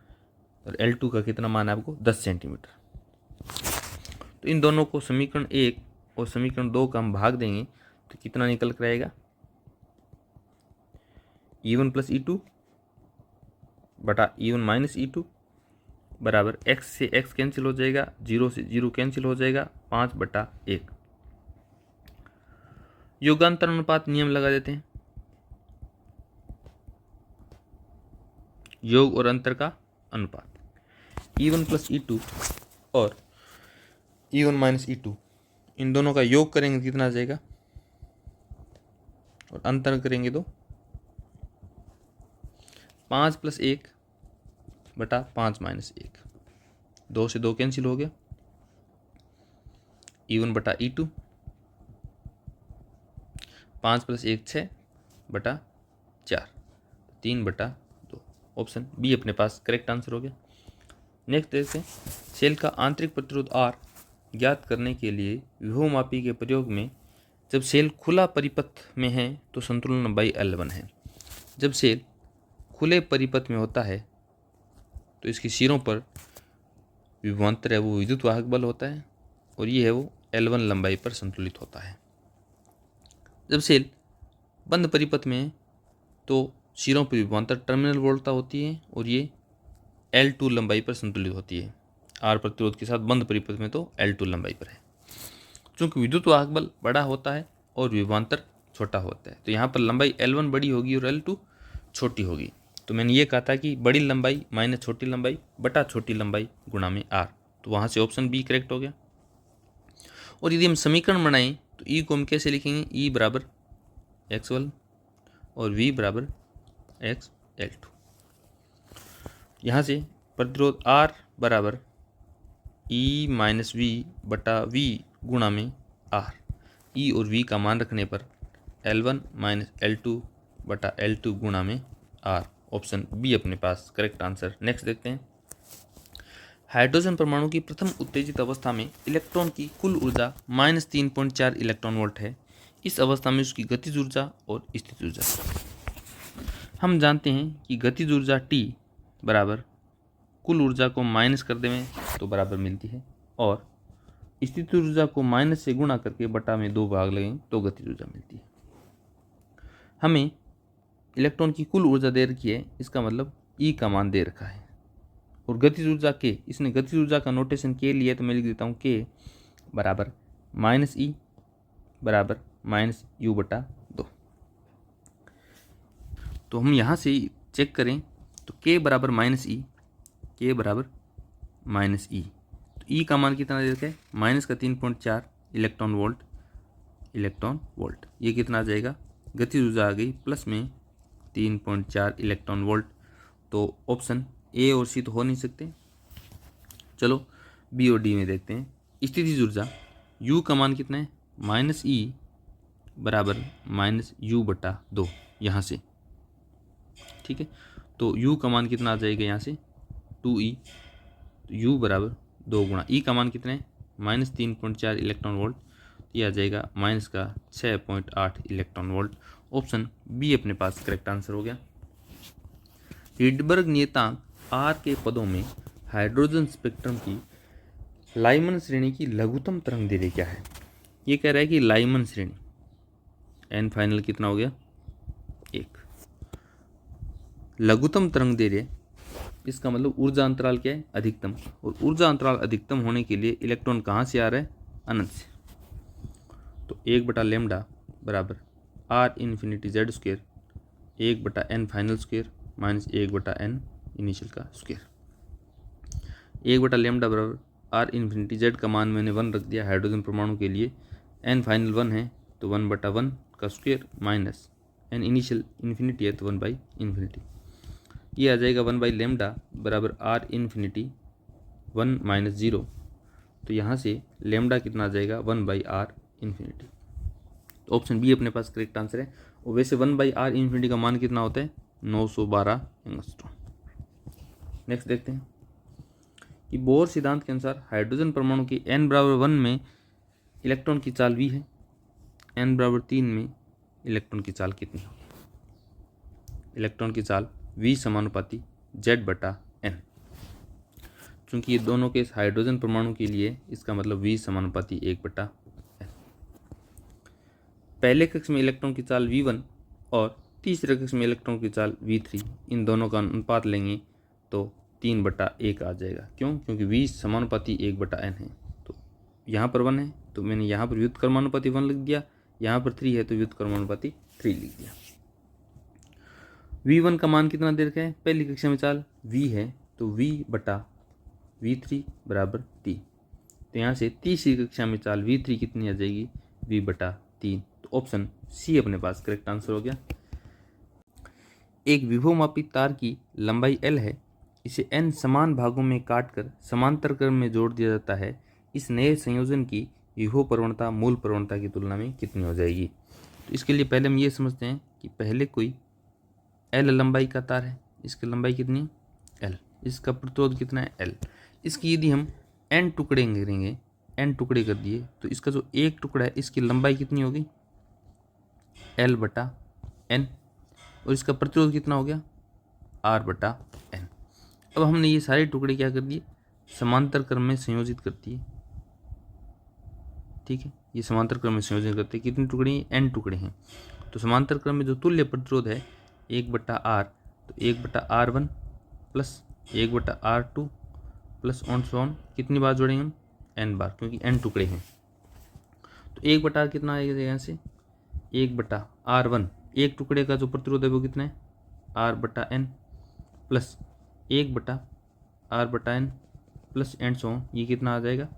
Speaker 1: और L2 का कितना मान है आपको, 10 सेंटीमीटर। तो इन दोनों को समीकरण 1 और समीकरण 2 का हम भाग देंगे तो कितना निकल कर आएगा, E1 प्लस E2 बटा E1 माइनस E2 बराबर x से x कैंसिल हो जाएगा, 0 से 0 कैंसिल हो जाएगा, 5/1। योगांतर अनुपात नियम लगा देते हैं, योग और अंतर का अनुपात, E1 प्लस E2 और E1 माइनस E2, इन दोनों का योग करेंगे कितना आ जाएगा, और अंतर करेंगे तो 5 + 1 बटा 5 - 1, 2 से 2 कैंसिल हो गया, E1 बटा E2, 5 + 1 6 बटा 4, 3/2। ऑप्शन बी अपने पास करेक्ट आंसर हो गया। नेक्स्ट देखते हैं, सेल का आंतरिक प्रतिरोध R ज्ञात करने के लिए विभवमापी के प्रयोग में जब सेल खुला परिपथ में है तो संतुलन लंबाई L1 है। जब सेल खुले परिपथ में होता है तो इसके सिरों पर विभवांतर है वो विद्युत वाहक बल होता है, और ये है वो L1 लंबाई पर संतुलित होता है। जब सेल बंद परिपथ में है तो सिरों पर विभवांतर टर्मिनल वोल्टता होती है, और ये L2 लंबाई पर संतुलित होती है। R प्रतिरोध के साथ बंद परिपथ में तो L2 लंबाई पर है। चूंकि विद्युत वाहक बल बड़ा होता है और विभवांतर छोटा होता है, तो यहाँ पर लंबाई L1 बड़ी होगी और L2 छोटी होगी। तो मैंने ये कहा था कि बड़ी लंबाई माइनस छोटी लंबाई बटा छोटी लंबाई गुणा में R, तो वहाँ से ऑप्शन बी करेक्ट हो गया। और यदि हम समीकरण बनाएं तो E को हम कैसे लिखेंगे, E बराबर X1 और V बराबर XL2। यहाँ से प्रतिरोध R बराबर E माइनस V बटा V गुणा में R, E और V का मान रखने पर L1 माइनस L2 बटा L2 गुणा में R, ऑप्शन बी अपने पास करेक्ट आंसर। नेक्स्ट देखते हैं, हाइड्रोजन परमाणु की प्रथम उत्तेजित अवस्था में इलेक्ट्रॉन की कुल ऊर्जा -3.4 इलेक्ट्रॉन वोल्ट है। इस अवस्था में उसकी गतिज ऊर्जा और स्थिति ऊर्जा। हम जानते हैं कि गतिज ऊर्जा T बराबर कुल ऊर्जा को माइनस कर दें तो बराबर मिलती है, और स्थितिज ऊर्जा को माइनस से गुणा करके बटा में 2 भाग लगें तो गतिज ऊर्जा मिलती है। हमें इलेक्ट्रॉन की कुल ऊर्जा दे रखी है, इसका मतलब E का मान दे रखा है, और गतिज ऊर्जा K, इसने गतिज ऊर्जा का नोटेशन K लिया तो मैं लिख देता हूँ K बराबर -E बराबर -U/2। तो हम यहाँ से चेक करें तो K बराबर -E, K बराबर -E, तो E का मान कितना दे रखा है, माइनस का 3.4 इलेक्ट्रॉन वोल्ट। ये कितना आ जाएगा, गतिज ऊर्जा आ गई प्लस में 3.4 इलेक्ट्रॉन वोल्ट। तो ऑप्शन ए और सी तो हो नहीं सकते। चलो बी और डी में देखते हैं। स्थितिज ऊर्जा U का मान कितना है, -E बराबर -U/2 यहाँ से, ठीक है। तो U का मान कितना आ जाएगा यहाँ से 2E, तो U बराबर 2 गुणा E का मान कितना है -3.4 इलेक्ट्रॉन वोल्ट, ये आ जाएगा माइनस का 6.8 इलेक्ट्रॉन वोल्ट। ऑप्शन बी अपने पास करेक्ट आंसर हो गया। रीडबर्ग नियतांक R के पदों में हाइड्रोजन स्पेक्ट्रम की लाइमन श्रेणी की लघुत्तम तरंग दैर्ध्य क्या है। ये कह रहा है कि लाइमन श्रेणी, एन फाइनल कितना हो गया 1। लघुत्तम तरंग दैर्ध्य, इसका मतलब ऊर्जा अंतराल क्या है, अधिकतम, और ऊर्जा अंतराल अधिकतम होने के लिए इलेक्ट्रॉन कहाँ से आ रहा है, अनंत से। तो 1/λ बराबर R∞Z², 1/n final square minus 1/n initial का स्क्वायर। 1/λ बराबर R∞Z का मान मैंने 1 रख दिया हाइड्रोजन परमाणु के लिए, n फाइनल 1 है तो 1/1 का square minus n initial infinity है तो 1/∞। ये आ जाएगा 1/λ बराबर R∞ 1 - 0, तो यहाँ से लैम्डा कितना आ जाएगा 1/R∞। तो ऑप्शन बी अपने पास करेक्ट आंसर है। और वैसे 1/R∞ का मान कितना होता है 912 एंगस्ट्रॉम। नेक्स्ट देखते हैं कि बोर सिद्धांत के अनुसार हाइड्रोजन परमाणु की n बराबर 1 में इलेक्ट्रॉन की चाल v है, n बराबर 3 में इलेक्ट्रॉन की चाल कितनी होगी। इलेक्ट्रॉन की चाल v समानुपाती Z/n, चूंकि ये दोनों केस हाइड्रोजन परमाणु के लिए, इसका मतलब v समानुपाती 1/n। पहले कक्ष में इलेक्ट्रॉन की चाल v1 और तीसरे कक्ष में इलेक्ट्रॉन की चाल v3, इन दोनों का अनुपात लेंगे तो 3/1 आ जाएगा। क्यों, क्योंकि v समानुपाती 1/n है। तो यहाँ पर 1 है तो मैंने यहाँ पर व्युत्क्रमानुपाती 1 लिख दिया, यहाँ पर 3 है तो व्युत्क्रमानुपाती 3 लिख दिया। v1 का मान कितना दे रखा है, पहली कक्षा में चाल v है तो v/v3 बराबर 3, तो यहाँ से तीसरी कक्षा में चाल v3 कितनी आ जाएगी v/3। तो ऑप्शन सी अपने पास करेक्ट आंसर हो गया। एक विभवमापी तार की लंबाई l है, इसे n समान भागों में काटकर समांतर क्रम में जोड़ दिया जाता है। इस नए संयोजन की विभव प्रवणता मूल प्रवणता की तुलना में कितनी हो जाएगी। तो इसके लिए पहले हम ये समझते हैं कि पहले कोई l लंबाई का तार है, इसकी लंबाई कितनी है l, इसका प्रतिरोध कितना है l। इसकी यदि हम n टुकड़े करेंगे, n टुकड़े कर दिए तो इसका जो एक टुकड़ा है इसकी लंबाई कितनी होगी l/n, और इसका प्रतिरोध कितना हो गया R/n। अब हमने ये सारे टुकड़े क्या कर दिए, समांतर क्रम में संयोजित कर दिए, ठीक है। ये समांतर क्रम में संयोजन करते हैं, कितने टुकड़े हैं n टुकड़े हैं। तो समांतर क्रम में जो तुल्य प्रतिरोध है 1/r, तो 1/r1 plus 1/r2 plus on कितनी बार जोड़ेंगे हम n बार, क्योंकि n टुकड़े हैं। तो 1/r कितना आएगा यहाँ से 1/r1, एक टुकड़े का जो प्रतिरोध है वो कितना है R/n plus 1/r/n plus and so on, ये कितना आ जाएगा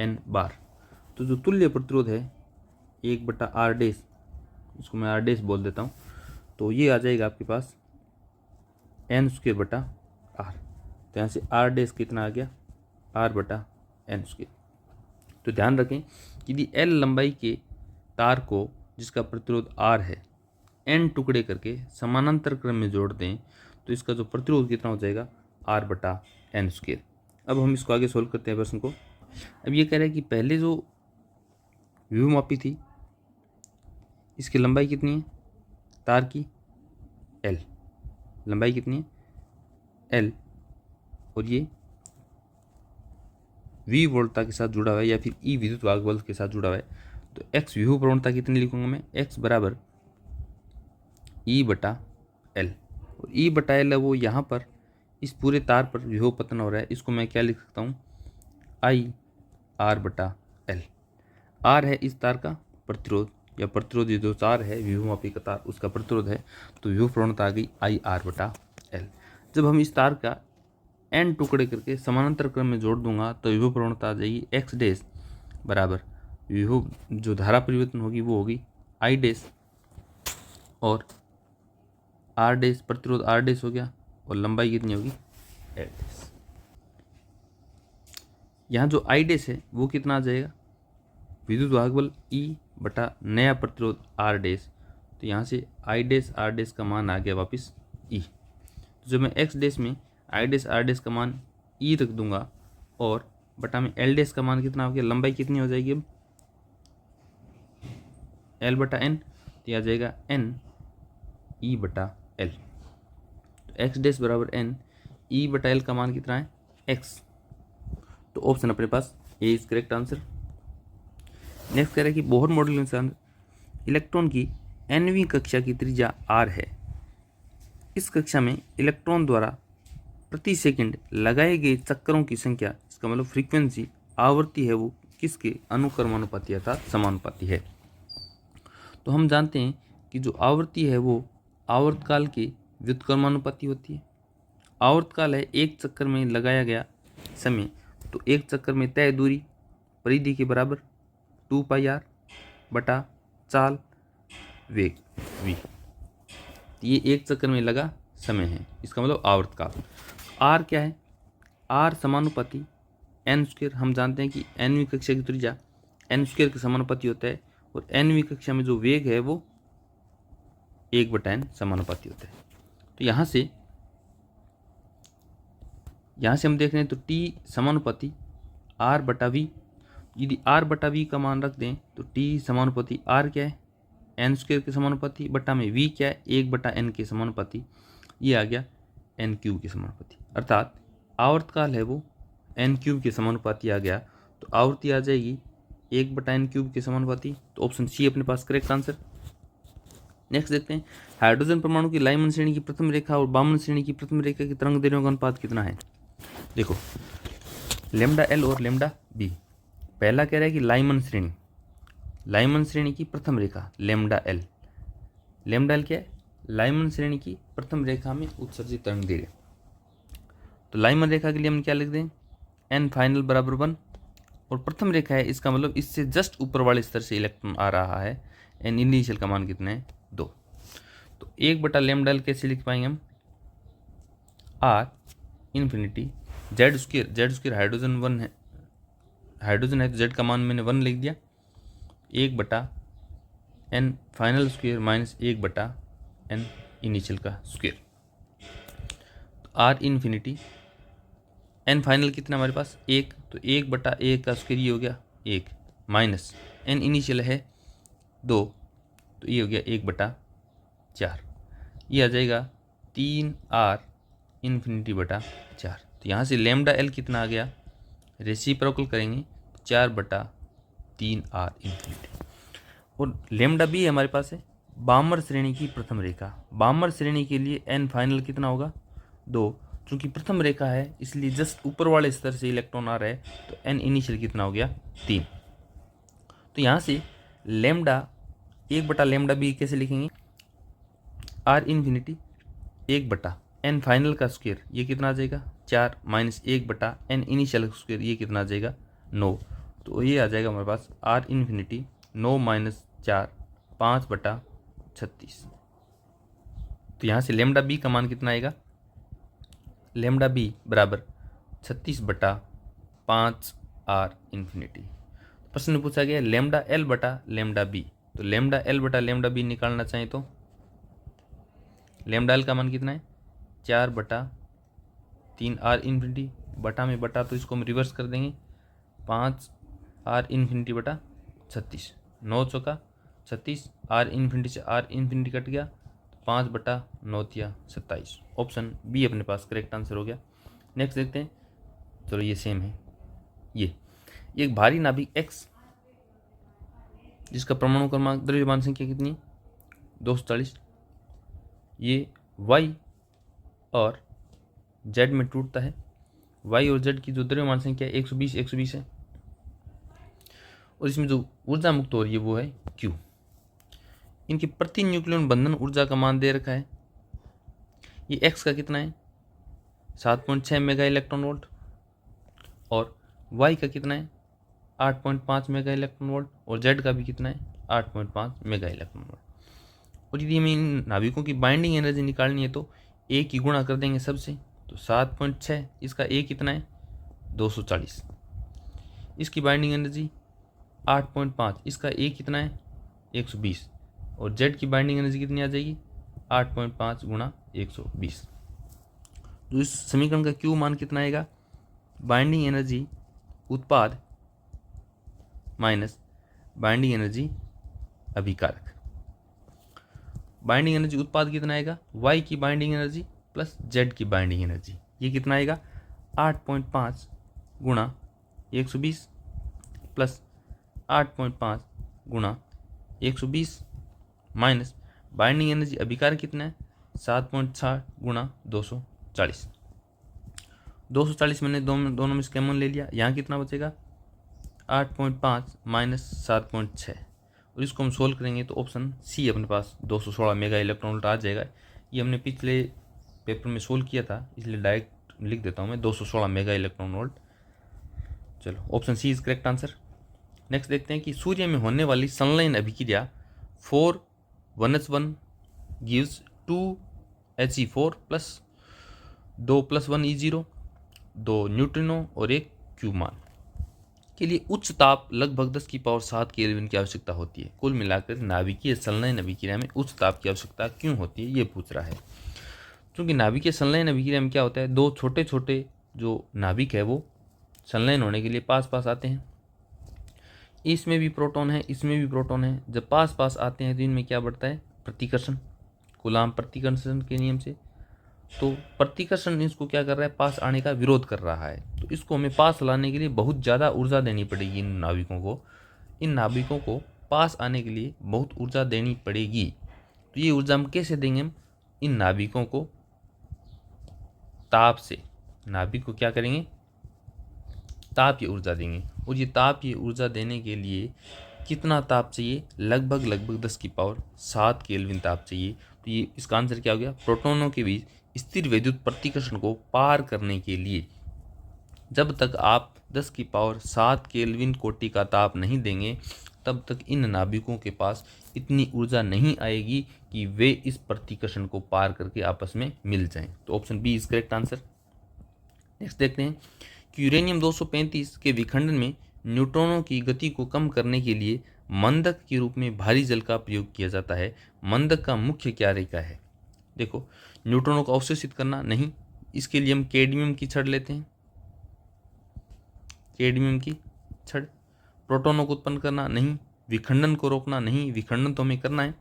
Speaker 1: n बार। तो जो तुल्य प्रतिरोध है 1/r', इसको मैं r' बोल देता हूँ, तो ये आ जाएगा आपके पास n² r। तो यहाँ से r' कितना आ गया R/n²। तो ध्यान रखें कि यदि l लंबाई के तार को जिसका प्रतिरोध r है n टुकड़े करके समानांतर क्रम में जोड़ दें तो इसका जो प्रतिरोध कितना हो जाएगा R/n²। अब हम इसको आगे सोल्व करते हैं प्रश्न को। अब ये कह रहा है कि पहले जो विभवमापी थी इसकी लंबाई कितनी है तार की l, लंबाई कितनी है L, और ये V वोल्टता के साथ जुड़ा हुआ है या फिर E विद्युत वाहक बल के साथ जुड़ा हुआ है। तो X विभव प्रवणता कितनी लिखूंगा मैं, X बराबर E बटा L, और E बटा L है वो यहाँ पर इस पूरे तार पर विभव पतन हो रहा है, इसको मैं क्या लिख सकता हूँ, I R बटा L। R है इस तार का प्रतिरोध या प्रतिरोधी जो तार है विभवमापी का तार उसका प्रतिरोध है, तो विभव प्रवणता आ गई I R बटा L। जब हम इस तार का n टुकड़े करके समानांतर क्रम में जोड़ दूंगा तो विभव प्रवणता आ जाएगी x डैश बराबर विभव जो धारा परिवर्तन होगी वो होगी I डैश और R डैश, प्रतिरोध R डैश हो गया, और लंबाई कितनी होगी L डैश। यहाँ जो I डैश है वो कितना आ जाएगा, विद्युत वाहक बल E बटा नया प्रतिरोध R डैश, तो यहाँ से I डैश R डैश का मान आ गया वापस E। तो जब मैं x डैश में I डैश R डैश का मान E रख दूंगा और बटा में L डैश का मान कितना हो गया, लंबाई कितनी हो जाएगी अब L बटा N, तो यह आ जाएगा N E बटा L। तो x डैश बराबर N E बटा L का मान कितना है x, तो ऑप्शन अपने पास ए इज करेक्ट आंसर। नेक्स्ट कह रहा है कि बोहर मॉडल के अनुसार इलेक्ट्रॉन की nवीं कक्षा की त्रिज्या r है। इस कक्षा में इलेक्ट्रॉन द्वारा प्रति सेकंड लगाए गए चक्करों की संख्या, इसका मतलब फ्रीक्वेंसी आवृत्ति है वो किसके अनुक्रमानुपाती अर्थात समानुपाती है। तो हम जानते हैं कि जो आवृत्ति है वो आवर्तकाल के व्युत्क्रमानुपाती होती है। आवर्तकाल है एक चक्कर में लगाया गया समय, तो एक चक्कर में तय दूरी परिधि के बराबर 2 पाई r बटा चाल वेग v, ये एक चक्कर में लगा समय है, इसका मतलब आवर्तकाल। r क्या है, r समानुपाती n स्क्वायर, हम जानते हैं कि nवीं कक्षा की त्रिज्या n स्क्वायर के समानुपाती होता है, और nवीं कक्षा में जो वेग है वो 1/n समानुपाती होता है। तो यहाँ से हम देख रहे हैं तो t समानुपाती r बटा v, यदि r बटा v का मान रख दें तो t समानुपाती r क्या है n स्क्वायर के समानुपाती बटा में v क्या है 1/n के समानुपाती, ये आ गया n क्यूब के समानुपाती, अर्थात आवर्तकाल है वो n क्यूब के समानुपाती आ गया, तो आवृत्ति आ जाएगी 1/n क्यूब के समानुपाती, तो ऑप्शन सी अपने पास करेक्ट आंसर। नेक्स्ट देखते हैं, हाइड्रोजन परमाणु की लाइमन श्रेणी की प्रथम रेखा और बामन श्रेणी की प्रथम रेखा की तरंग दैर्ध्यों का अनुपात कितना है। देखो लेमडा एल और लेमडा बी, पहला कह रहा है कि लाइमन श्रेणी की प्रथम रेखा लेमडा एल क्या है, लाइमन श्रेणी की प्रथम रेखा में उत्सर्जित तरंग दैर्ध्य। तो लाइमन रेखा के लिए हम क्या लिख दें, एन फाइनल बराबर 1, और प्रथम रेखा है इसका मतलब इससे जस्ट ऊपर वाले स्तर से इलेक्ट्रॉन आ रहा है, एन इनिशियल का मान कितना है 2। तो 1/लेमडा एल कैसे लिख पाएंगे हम, R infinity Z square hydrogen है तो जेड का मान मैंने 1 लिख दिया, 1/n final square minus 1/n initial का स्क्वायर। तो आर इन्फिनिटी n फाइनल कितना हमारे पास 1, तो 1/1 का स्क्वायर ये हो गया 1 माइनस n इनिशियल है 2, तो ये हो गया 1/4, ये आ जाएगा 3r इन्फिनिटी बटा 4। तो यहाँ से लेमडा एल कितना आ गया, रेसिप्रोकल करेंगे 4/3r इन्फिनिटी। और लेमडा बी हमारे पास है बामर श्रेणी की प्रथम रेखा, बामर श्रेणी के लिए n फाइनल कितना होगा 2, चूँकि प्रथम रेखा है इसलिए जस्ट ऊपर वाले स्तर से इलेक्ट्रॉन आ रहा है, तो n इनिशियल कितना हो गया 3। तो यहाँ से लेमडा 1/लेमडा बी कैसे लिखेंगे, r इन्फिनिटी 1/n फाइनल का स्क्वायर ये कितना आ जाएगा 4 माइनस 1/n इनिशियल स्क्वायर ये कितना आ जाएगा 9, तो ये आ जाएगा हमारे पास r इन्फिनिटी 9 माइनस 4 5/36। तो यहाँ से लेमडा बी का मान कितना आएगा, लेमडा बी बराबर 36/5r इन्फिनिटी। प्रश्न में पूछा गया लेमडा एल बटा लेमडा बी, तो लेमडा एल बटा लेमडा बी निकालना चाहें तो लेमडा एल का मान कितना है 4/3r इन्फिनिटी बटा में बटा, तो इसको हम रिवर्स कर देंगे 5r इन्फिनिटी बटा 36, 9 चौका 36, r इन्फिनिटी से r इन्फिनिटी कट गया, 5/9/27। ऑप्शन बी अपने पास करेक्ट आंसर हो गया। नेक्स्ट देखते हैं, चलो ये सेम है। ये एक भारी नाभिक एक्स जिसका परमाणु क्रमांक द्रव्यमान संख्या कितनी है 240, ये वाई और जेड में टूटता है। वाई और जेड की जो द्रव्यमान संख्या 120 है और इसमें जो ऊर्जा मुक्त हो रही है वो है क्यू। इनकी प्रति न्यूक्लियन बंधन ऊर्जा का मान दे रखा है। ये एक्स का कितना है 7.6 मेगा इलेक्ट्रॉन वोल्ट और वाई का कितना है 8.5 मेगा इलेक्ट्रॉन वोल्ट और जेड का भी कितना है 8.5 मेगा इलेक्ट्रॉन वोल्ट। और यदि हमें इन नाभिकों की बाइंडिंग एनर्जी निकालनी है तो ए की गुणा कर देंगे सबसे, तो 7.6 इसका ए कितना है 240, इसकी बाइंडिंग एनर्जी 8.5 इसका ए कितना है 120 और जेड की बाइंडिंग एनर्जी कितनी आ जाएगी 8.5 गुणा 120। तो इस समीकरण का क्यू मान कितना आएगा, बाइंडिंग एनर्जी उत्पाद माइनस बाइंडिंग एनर्जी अभिकारक। बाइंडिंग एनर्जी उत्पाद कितना आएगा, वाई की बाइंडिंग एनर्जी प्लस जेड की बाइंडिंग एनर्जी, ये कितना आएगा 8.5 गुणा 120 प्लस 8.5 गुणा 120 माइनस बाइंडिंग एनर्जी अभिकारक कितना है 7.6 गुणा 240। 240 मैंने दोनों में से कॉमन ले लिया, यहाँ कितना बचेगा 8.5 माइनस 7.6 और इसको हम सोल्व करेंगे तो ऑप्शन सी अपने पास 216 मेगा इलेक्ट्रॉन वोल्ट आ जाएगा। ये हमने पिछले पेपर में सोल्व किया था इसलिए डायरेक्ट लिख देता हूँ मैं 216 मेगा इलेक्ट्रॉन वोल्ट। चलो option C is correct answer. Next देखते हैं कि सूर्य में होने वाली संलयन अभिक्रिया 4 1s1 gives 2He4 plus 2+1 E0, 2 neutrino और 1 क्यूमान के लिए उच्च ताप लगभग 10⁻7 केल्विन की आवश्यकता होती है। कुल मिलाकर नाभिकीय संलयन अभिक्रिया में उच्च ताप की आवश्यकता क्यों होती है ये पूछ रहा है। क्योंकि नाभिकीय संलयन अभिक्रिया में क्या होता है, दो छोटे छोटे जो नाभिक है वो संलयन होने के लिए पास पास आते हैं। इसमें भी प्रोटॉन है इसमें भी प्रोटॉन है, जब पास पास आते हैं तो इनमें क्या बढ़ता है प्रतिकर्षण, कूलाम प्रतिकर्षण के नियम से। तो प्रतिकर्षण इसको क्या कर रहा है पास आने का विरोध कर रहा है, तो इसको हमें पास लाने के लिए बहुत ज़्यादा ऊर्जा देनी पड़ेगी इन नाभिकों को। इन नाभिकों को पास आने के लिए बहुत ऊर्जा देनी पड़ेगी। तो ये ऊर्जा हम कैसे देंगे, हम इन नाभिकों को ताप से, नाभिक को क्या करेंगे ताप की ऊर्जा देंगे। और ये ताप की ऊर्जा देने के लिए कितना ताप चाहिए, लगभग 10⁻7 केल्विन ताप चाहिए। तो ये इसका आंसर क्या हो गया, प्रोटॉनों के बीच स्थिर विद्युत प्रतिकर्षण को पार करने के लिए जब तक आप 10⁻7 केल्विन कोटि का ताप नहीं देंगे तब तक इन नाभिकों के पास इतनी ऊर्जा नहीं आएगी कि वे इस प्रतिकर्षण को पार करके आपस में मिल जाएं। तो option B is correct answer. Next देखते हैं कि यूरेनियम 235 के विखंडन में न्यूट्रॉनों की गति को कम करने के लिए मंदक के रूप में भारी जल का प्रयोग किया जाता है। मंदक का मुख्य कार्य है, देखो न्यूट्रॉनों को अवशोषित करना नहीं, इसके लिए हम कैडमियम की छड़ लेते हैं, कैडमियम की छड़। प्रोटॉनों को उत्पन्न करना नहीं, विखंडन को रोकना नहीं, विखंडन तो हमें करना है।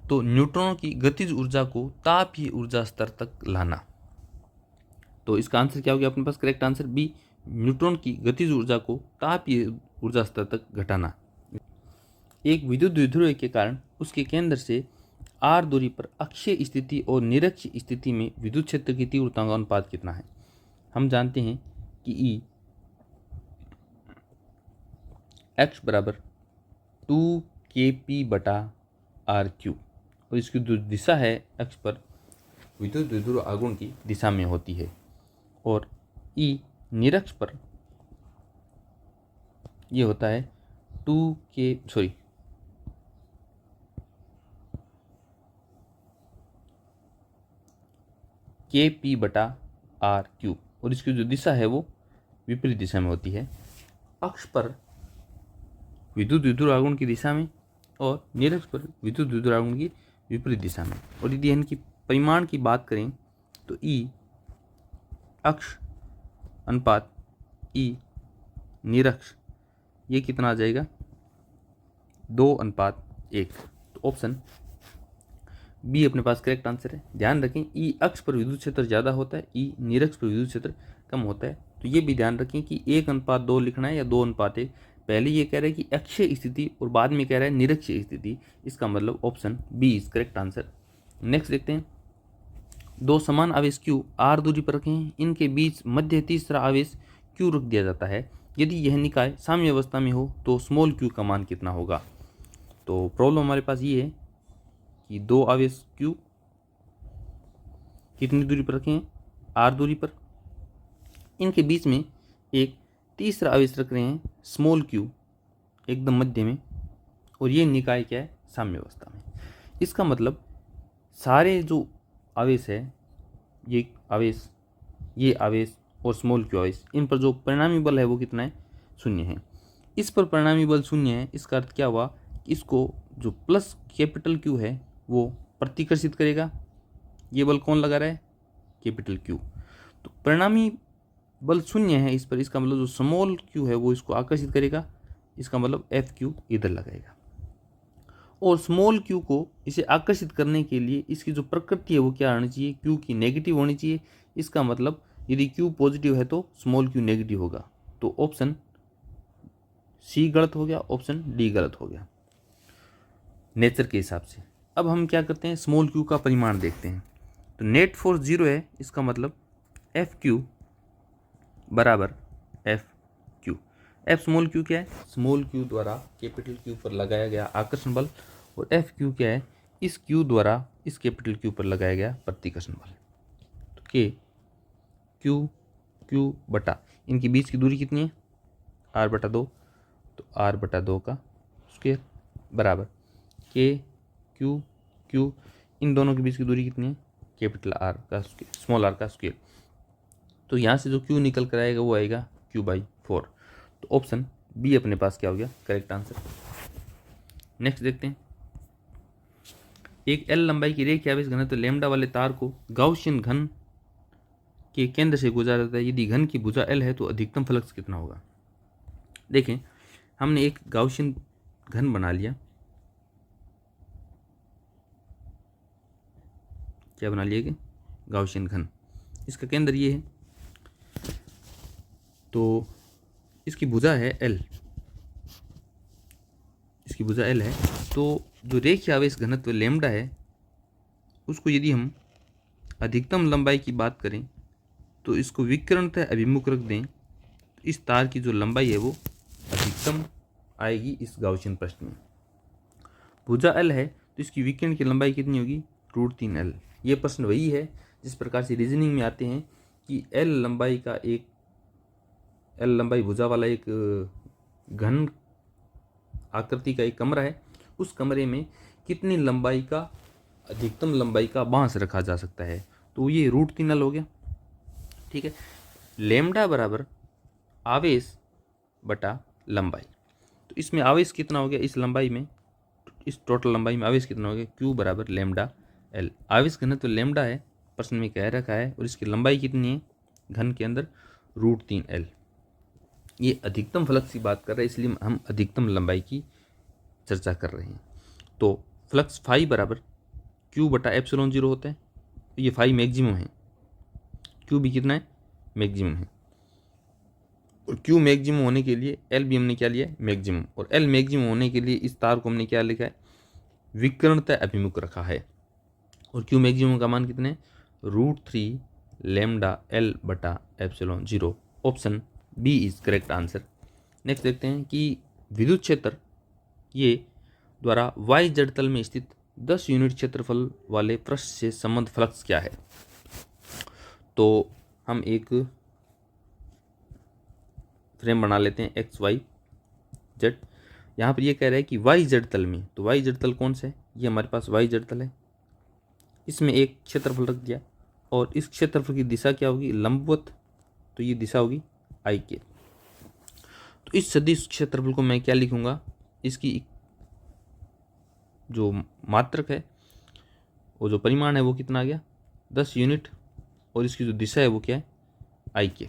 Speaker 1: तो न्यूट्रॉनों की गतिज ऊर्जा को तापीय ऊर्जा स्तर तक लाना। तो इसका आंसर क्या हो गया अपने पास करेक्ट आंसर बी, न्यूट्रॉन की गतिज ऊर्जा को तापीय ऊर्जा स्तर तक घटाना। एक विद्युत द्विध्रुव के कारण उसके केंद्र से r दूरी पर अक्षीय स्थिति और निरक्ष स्थिति में विद्युत क्षेत्र की तीव्रता का अनुपात कितना है। हम जानते हैं कि E x बराबर 2kp/r³ और इसकी जो दिशा है x पर विद्युत द्विध्रुव आघूर्ण की दिशा में होती है और E निरक्ष पर ये होता है kp/r³ और इसकी जो दिशा है वो विपरीत दिशा में होती है। अक्ष पर विद्युत द्विध्रुव आघूर्ण की दिशा में और निरक्ष पर विद्युत द्विध्रुव आघूर्ण की विपरीत दिशा में। और यदि इनकी परिमाण की बात करें तो E अक्ष अनुपात E निरक्ष ये कितना आ जाएगा 2:1। तो ऑप्शन बी अपने पास करेक्ट आंसर है। ध्यान रखें ई अक्ष पर विद्युत क्षेत्र ज़्यादा होता है, ई निरक्ष पर विद्युत क्षेत्र कम होता है। तो ये भी ध्यान रखें कि 1:2 लिखना है या 2:1। पहले ये कह रहा है कि अक्षीय स्थिति और बाद में कह रहा है निरक्षीय स्थिति, इसका मतलब option B is correct answer. Next देखते हैं, दो समान आवेश Q r दूरी पर रखे हैं, इनके बीच मध्य तीसरा आवेश Q रख दिया जाता है। यदि यह निकाय साम्य अवस्था में हो तो स्मॉल q का मान कितना होगा। तो प्रॉब्लम हमारे पास ये है कि दो आवेश Q कितनी दूरी पर रखे हैं, r दूरी पर, इनके बीच में एक तीसरा आवेश रख रहे हैं स्मॉल q एकदम मध्य में, और ये निकाय क्या है, साम्य अवस्था में। इसका मतलब सारे जो आवेश है, ये आवेश और स्मॉल q आवेश, इन पर जो परिणामी बल है वो कितना है, 0 है। इस पर परिणामी बल 0 है, इसका अर्थ क्या हुआ, इसको जो प्लस कैपिटल Q है वो प्रतिकर्षित करेगा। ये बल कौन लगा रहा है, कैपिटल Q। तो परिणामी बल 0 है इस पर, इसका मतलब जो स्मॉल q है वो इसको आकर्षित करेगा, इसका मतलब FQ इधर लगाएगा। और स्मॉल q को इसे आकर्षित करने के लिए इसकी जो प्रकृति है वो क्या होनी चाहिए, q की नेगेटिव होनी चाहिए। इसका मतलब यदि q पॉजिटिव है तो स्मॉल q नेगेटिव होगा। तो ऑप्शन सी गलत हो गया, ऑप्शन डी गलत हो गया नेचर के हिसाब से। अब हम क्या करते हैं, स्मॉल q का परिमाण देखते हैं। तो नेट फोर्स 0 है, इसका मतलब FQ बराबर FQ। F स्मॉल q क्या है, स्मॉल q द्वारा कैपिटल Q पर लगाया गया आकर्षण बल, और FQ क्या है, इस Q द्वारा इस कैपिटल Q पर लगाया गया प्रतिकर्षण बल। तो Q बटा इनके बीच की दूरी कितनी है, r/2, तो r/2 का स्क्वायर बराबर Q इन दोनों के बीच की दूरी कितनी है, कैपिटल R का स्क्वायर, स्मॉल r का स्क्वायर। तो यहाँ से जो Q निकल कर आएगा वो आएगा Q/4। तो ऑप्शन बी अपने पास क्या हो गया, करेक्ट आंसर। नेक्स्ट देखते हैं, एक L लंबाई की रेखीय आवेश घनत्व लैम्डा वाले तार को गाउसियन घन के केंद्र से गुजारा जाता है। यदि घन की भुजा L है तो अधिकतम फ्लक्स कितना होगा। देखें, हमने एक गाउसियन घन बना लिया, क्या बना लिया कि गाउसियन घन, इसका केंद्र ये है, तो इसकी भुजा है L, इसकी भुजा L है। तो जो रेखीय आवेश घनत्व लैम्डा है उसको यदि हम अधिकतम लंबाई की बात करें तो इसको विकर्णतः अभिमुख रख दें, तो इस तार की जो लंबाई है वो अधिकतम आएगी इस गाउसियन पृष्ठ में। भुजा L है तो इसकी विकर्ण की लंबाई कितनी होगी, √3L। ये प्रश्न वही है जिस प्रकार से रीजनिंग में आते हैं कि L लंबाई भुजा वाला एक घन आकृति का एक कमरा है, उस कमरे में कितनी लंबाई का, अधिकतम लंबाई का बांस रखा जा सकता है। तो ये √3L हो गया, ठीक है। लैम्डा बराबर आवेश बटा लंबाई, तो इसमें आवेश कितना हो गया, इस लंबाई में, इस टोटल लंबाई में आवेश कितना हो गया, Q बराबर लैम्डा L। आवेश घनत्व लैम्डा है, प्रश्न में कह रखा है, और इसकी लंबाई कितनी है घन के अंदर, √3L। ये अधिकतम फ्लक्स की बात कर रहे हैं, इसलिए हम अधिकतम लंबाई की चर्चा कर रहे हैं। तो फ्लक्स फाई बराबर Q/ε0 होता है, ये फाई मैक्सिमम है, Q भी कितना है, मैक्सिमम है, और Q मैक्सिमम होने के लिए L भी हमने क्या लिया है, मैक्सिमम, और L मैक्सिमम होने के लिए इस तार को हमने क्या लिखा है, विकर्णतः अभिमुख रखा है, और Q मैक्सिमम का मान कितने, √3 λL/ε0। Option B is correct answer. Next देखते हैं कि विद्युत क्षेत्र ये द्वारा y z तल में स्थित 10 यूनिट क्षेत्रफल वाले पृष्ठ से संबंध फ्लक्स क्या है। तो हम एक फ्रेम बना लेते हैं XYZ। यहाँ पर ये कह रहा है कि YZ तल में, तो YZ तल कौन सा है, ये हमारे पास YZ तल है, इसमें एक क्षेत्रफल रख दिया, और इस क्षेत्रफल की दिशा क्या होगी, लंबवत, तो ये दिशा होगी IK। तो इस सदिश क्षेत्रफल को मैं क्या लिखूंगा, इसकी जो मात्रक है वो जो परिमाण है वो कितना आ गया, 10 यूनिट, और इसकी जो दिशा है वो क्या है, IK।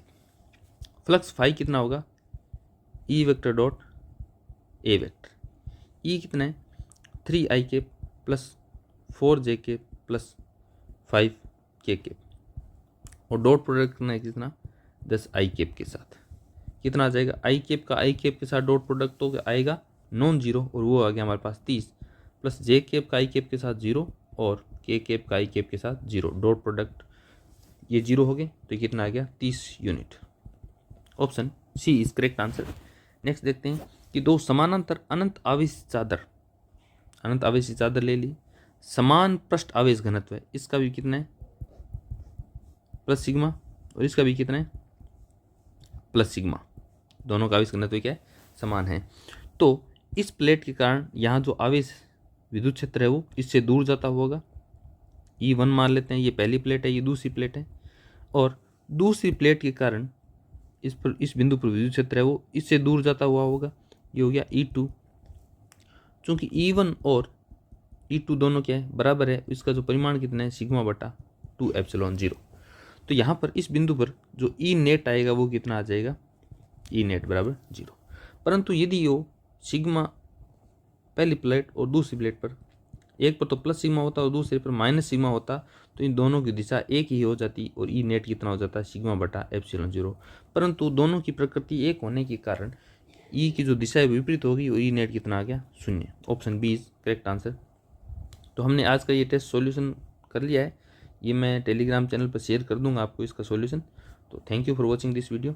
Speaker 1: फ्लक्स फाई कितना होगा, E vector dot A vector, E कितना है, 3IK + 4j cap plus 5k cap, और डॉट प्रोडक्ट करना है कितना 10 आई कैप के साथ। कितना आ जाएगा, आई कैप का आई कैप के साथ डॉट प्रोडक्ट तो आएगा नॉन जीरो, और वो आ गया हमारे पास 30, प्लस जे कैप का आई कैप के साथ 0 और के कैप का आई कैप के साथ 0, डॉट प्रोडक्ट ये 0 हो गए, तो कितना आ गया 30 unit. Option C is correct answer. Next देखते हैं कि दो समानांतर अनंत आवेशी चादर ले ली, समान पृष्ठ आवेश घनत्व है, इसका भी कितना है प्लस सिग्मा, और इसका भी कितना है प्लस सिग्मा, दोनों का आवेश घनत्व क्या है समान है। तो इस प्लेट के कारण यहाँ जो आवेश विद्युत क्षेत्र है वो इससे दूर जाता होगा, E1 मान लेते हैं, ये पहली प्लेट है, ये दूसरी प्लेट है, और दूसरी प्लेट के कारण इस बिंदु पर विद्युत क्षेत्र है वो इससे दूर जाता हुआ होगा, ये हो गया E2। चूँकि E1 और E2 दोनों क्या है बराबर है, इसका जो परिमाण कितना है सिग्मा बटा 2 एप्सिलॉन 0। तो यहाँ पर इस बिंदु पर जो ई नेट आएगा वो कितना आ जाएगा, ई नेट बराबर 0। परंतु यदि वो सिग्मा पहली प्लेट और दूसरी प्लेट पर, एक पर तो प्लस सिग्मा होता और दूसरे पर माइनस सिग्मा होता, तो इन दोनों की दिशा एक ही हो जाती और ई नेट कितना हो जाता सिग्मा बटा एप्सिलॉन 0। परंतु दोनों की प्रकृति एक होने के कारण ई की जो दिशा है विपरीत होगी और ई नेट कितना आ गया 0। Option B is correct answer. तो हमने आज का ये टेस्ट सॉल्यूशन कर लिया है, ये मैं टेलीग्राम चैनल पर शेयर कर दूंगा आपको इसका सॉल्यूशन। तो thank you for watching this video.